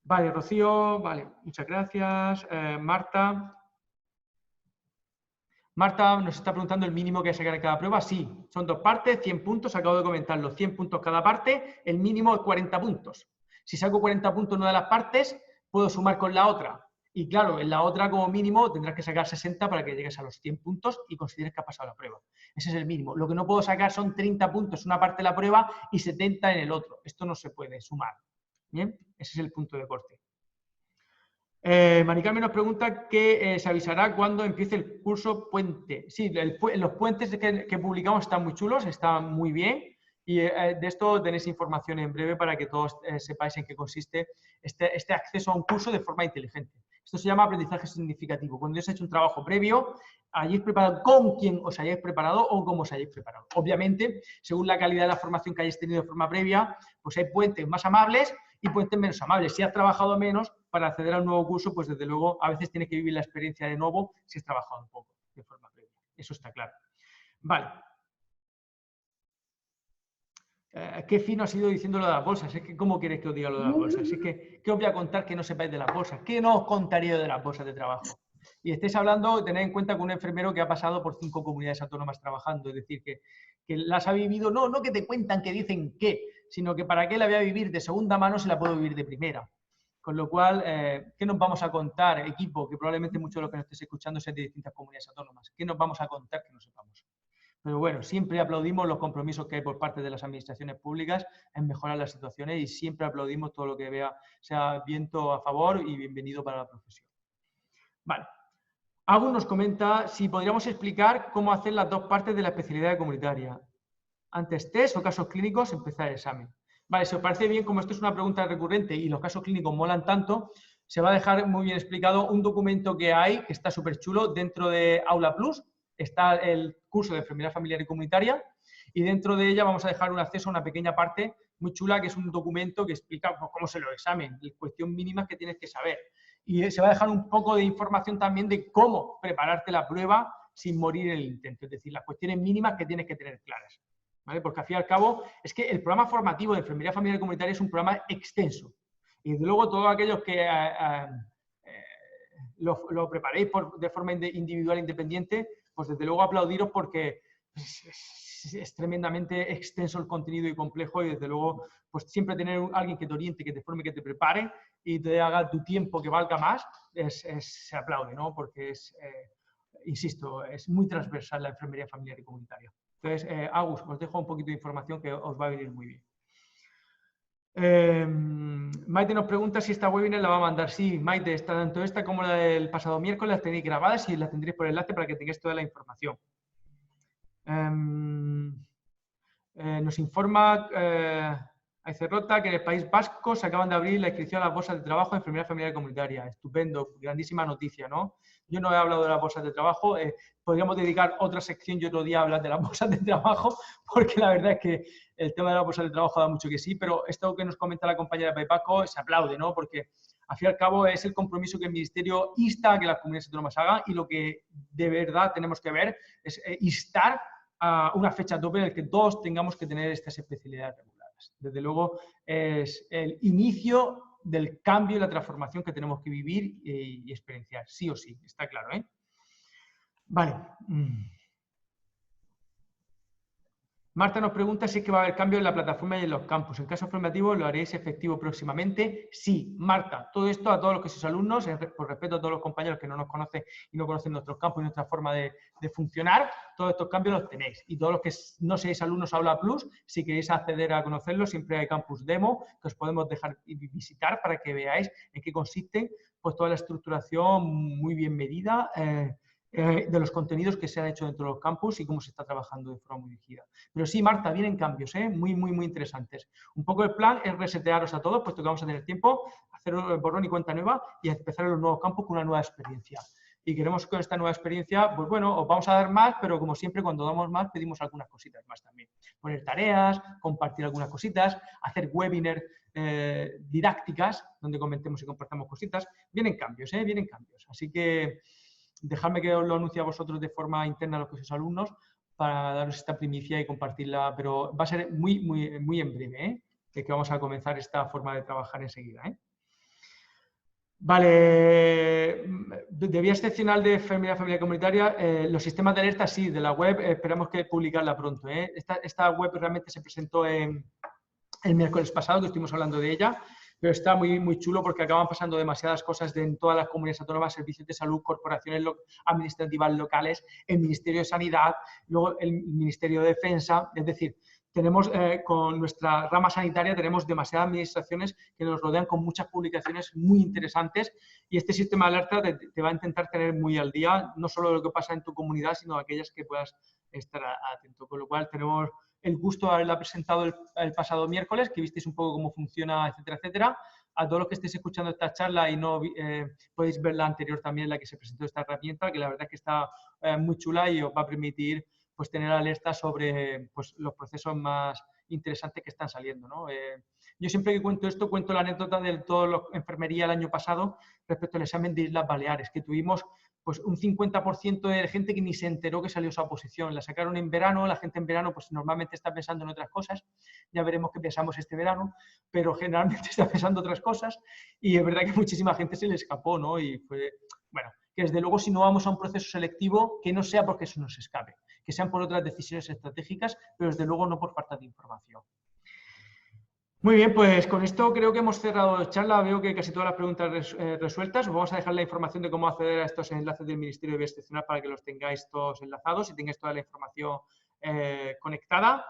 Vale, Rocío. Vale, muchas gracias. Marta. Marta nos está preguntando el mínimo que hay que sacar en cada prueba. Sí, son 2 partes, 100 puntos. Acabo de comentarlo. 100 puntos cada parte. El mínimo es 40 puntos. Si saco 40 puntos en una de las partes, puedo sumar con la otra. Y claro, en la otra como mínimo tendrás que sacar 60 para que llegues a los 100 puntos y consideres que has pasado la prueba. Ese es el mínimo. Lo que no puedo sacar son 30 puntos en una parte de la prueba y 70 en el otro. Esto no se puede sumar. ¿Bien? Ese es el punto de corte. Mari Carmen nos pregunta que se avisará cuando empiece el curso Puente. Sí, los puentes que publicamos están muy chulos, están muy bien. Y de esto tenéis información en breve para que todos sepáis en qué consiste este acceso a un curso de forma inteligente. Esto se llama aprendizaje significativo. Cuando os he hecho un trabajo previo, hayáis preparado con quién os hayáis preparado o cómo os hayáis preparado. Obviamente, según la calidad de la formación que hayáis tenido de forma previa, pues hay puentes más amables y puentes menos amables. Si has trabajado menos para acceder a un nuevo curso, pues desde luego a veces tienes que vivir la experiencia de nuevo si has trabajado un poco de forma previa. Eso está claro. Vale. Qué fino ha sido diciendo lo de las bolsas. Es que, ¿cómo queréis que os diga lo de las bolsas? Es que, ¿qué os voy a contar que no sepáis de las bolsas? ¿Qué no os contaría de las bolsas de trabajo? Y estáis hablando, tened en cuenta que un enfermero que ha pasado por 5 comunidades autónomas trabajando, es decir, que las ha vivido, no que te cuentan, que dicen qué, sino que para qué la voy a vivir de segunda mano si la puedo vivir de primera. Con lo cual, ¿qué nos vamos a contar, equipo? Que probablemente muchos de los que nos estéis escuchando sean de distintas comunidades autónomas. ¿Qué nos vamos a contar que no sepamos? Pero bueno, siempre aplaudimos los compromisos que hay por parte de las administraciones públicas en mejorar las situaciones y siempre aplaudimos todo lo que sea viento a favor y bienvenido para la profesión. Vale. Agus nos comenta si podríamos explicar cómo hacer las 2 partes de la especialidad comunitaria. Antes test o casos clínicos, empezar el examen. Vale, si os parece bien, como esto es una pregunta recurrente y los casos clínicos molan tanto, se va a dejar muy bien explicado un documento que hay, que está súper chulo, dentro de Aula Plus. Está el curso de enfermería familiar y comunitaria y dentro de ella vamos a dejar un acceso a una pequeña parte muy chula que es un documento que explica cómo se lo examen, la cuestión mínima que tienes que saber. Y se va a dejar un poco de información también de cómo prepararte la prueba sin morir en el intento, es decir, las cuestiones mínimas que tienes que tener claras. ¿Vale? Porque al fin y al cabo es que el programa formativo de enfermería familiar y comunitaria es un programa extenso. Y desde luego todos aquellos que lo preparéis de forma individual e independiente, pues desde luego aplaudiros porque es tremendamente extenso el contenido y complejo y desde luego pues siempre tener alguien que te oriente, que te forme, que te prepare y te haga tu tiempo que valga más, se aplaude, ¿no? Porque insisto, es muy transversal la enfermería familiar y comunitaria. Entonces, Agus, os dejo un poquito de información que os va a venir muy bien. Maite nos pregunta si esta webinar la va a mandar. Sí, Maite, tanto esta como la del pasado miércoles las tenéis grabadas y las tendréis por enlace para que tengáis toda la información. Nos informa Aicerrota que en el País Vasco se acaban de abrir la inscripción a las bolsas de trabajo de enfermería familiar y comunitaria. Estupendo, grandísima noticia, ¿no? Yo no he hablado de las bolsas de trabajo, podríamos dedicar otra sección y otro día a hablar de las bolsas de trabajo, porque la verdad es que el tema de las bolsas de trabajo da mucho que sí, pero esto que nos comenta la compañera País Vasco se aplaude, ¿no? Porque al fin y al cabo es el compromiso que el Ministerio insta a que las comunidades autónomas hagan y lo que de verdad tenemos que ver es instar a una fecha tope en la que todos tengamos que tener estas especialidades reguladas. Desde luego es el inicio del cambio y la transformación que tenemos que vivir y experienciar, sí o sí, está claro, ¿eh? Vale. Marta nos pregunta si es que va a haber cambio en la plataforma y en los campus. En caso afirmativo, ¿lo haréis efectivo próximamente? Sí, Marta. Todo esto a todos los que sois alumnos, por respeto a todos los compañeros que no nos conocen y no conocen nuestros campus y nuestra forma de funcionar, todos estos cambios los tenéis. Y todos los que no seáis alumnos Aula Plus, si queréis acceder a conocerlos, siempre hay campus demo que os podemos dejar visitar para que veáis en qué consiste pues, toda la estructuración muy bien medida, de los contenidos que se han hecho dentro de los campus y cómo se está trabajando de forma muy dirigida. Pero sí, Marta, vienen cambios, muy interesantes. Un poco el plan es resetearos a todos, puesto que vamos a tener tiempo, hacer borrón y cuenta nueva y empezar en los nuevos campus con una nueva experiencia. y queremos con esta nueva experiencia, pues bueno, os vamos a dar más, pero como siempre cuando damos más pedimos algunas cositas más también. Poner tareas, compartir algunas cositas, hacer webinars didácticas donde comentemos y compartamos cositas. Vienen cambios, vienen cambios. Así que dejadme que os lo anuncie a vosotros de forma interna a los que sois alumnos para daros esta primicia y compartirla, pero va a ser muy, muy, muy en breve, que vamos a comenzar esta forma de trabajar enseguida. Vale, de vía excepcional de familia comunitaria, los sistemas de alerta sí, de la web esperamos que publicarla pronto. Esta web realmente se presentó el miércoles pasado, que estuvimos hablando de ella, pero está muy, muy chulo porque acaban pasando demasiadas cosas en todas las comunidades autónomas, servicios de salud, corporaciones administrativas locales, el Ministerio de Sanidad, luego el Ministerio de Defensa, es decir, tenemos con nuestra rama sanitaria tenemos demasiadas administraciones que nos rodean con muchas publicaciones muy interesantes y este sistema de alerta te va a intentar tener muy al día, no solo de lo que pasa en tu comunidad, sino de aquellas que puedas estar atento, con lo cual tenemos el gusto de haberla presentado el pasado miércoles, que visteis un poco cómo funciona, etcétera, etcétera. A todos los que estéis escuchando esta charla y no podéis ver la anterior también en la que se presentó esta herramienta, que la verdad es que está muy chula y os va a permitir pues, tener alerta sobre pues, los procesos más interesantes que están saliendo, ¿no? Yo siempre que cuento esto, cuento la anécdota de toda la enfermería el año pasado respecto al examen de Islas Baleares, que tuvimos pues un 50% de gente que ni se enteró que salió esa oposición. La sacaron en verano, la gente en verano pues normalmente está pensando en otras cosas, ya veremos qué pensamos este verano, pero generalmente está pensando otras cosas y es verdad que muchísima gente se le escapó, ¿no? Y fue, bueno, que desde luego si no vamos a un proceso selectivo, que no sea porque eso nos escape, que sean por otras decisiones estratégicas, pero desde luego no por falta de información. Muy bien, pues con esto creo que hemos cerrado la charla. Veo que casi todas las preguntas resueltas. Os vamos a dejar la información de cómo acceder a estos enlaces del Ministerio de Vía Excepcional para que los tengáis todos enlazados y tengáis toda la información conectada.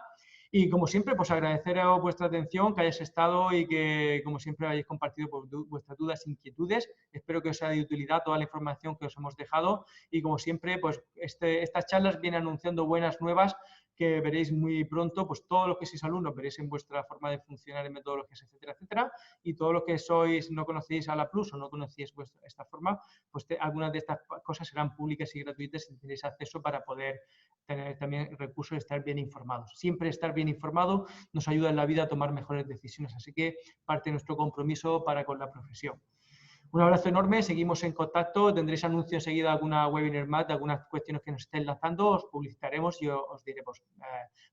Y como siempre, pues agradeceros vuestra atención, que hayáis estado y que como siempre hayáis compartido pues, vuestras dudas e inquietudes. Espero que os sea de utilidad toda la información que os hemos dejado y como siempre, pues estas charlas vienen anunciando buenas nuevas que veréis muy pronto, pues todos los que sois alumnos veréis en vuestra forma de funcionar en metodologías, etcétera, etcétera, y todos los que sois, no conocéis a la Plus o no conocéis esta forma, pues algunas de estas cosas serán públicas y gratuitas y tenéis acceso para poder tener también recursos y estar bien informados. Siempre estar bien informado nos ayuda en la vida a tomar mejores decisiones, así que parte de nuestro compromiso para con la profesión. Un abrazo enorme, seguimos en contacto, tendréis anuncio enseguida alguna webinar más de algunas cuestiones que nos estén lanzando, os publicitaremos y os diremos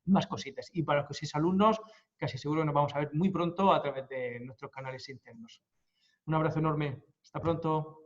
más cositas. Y para los que sois alumnos, casi seguro que nos vamos a ver muy pronto a través de nuestros canales internos. Un abrazo enorme, hasta pronto.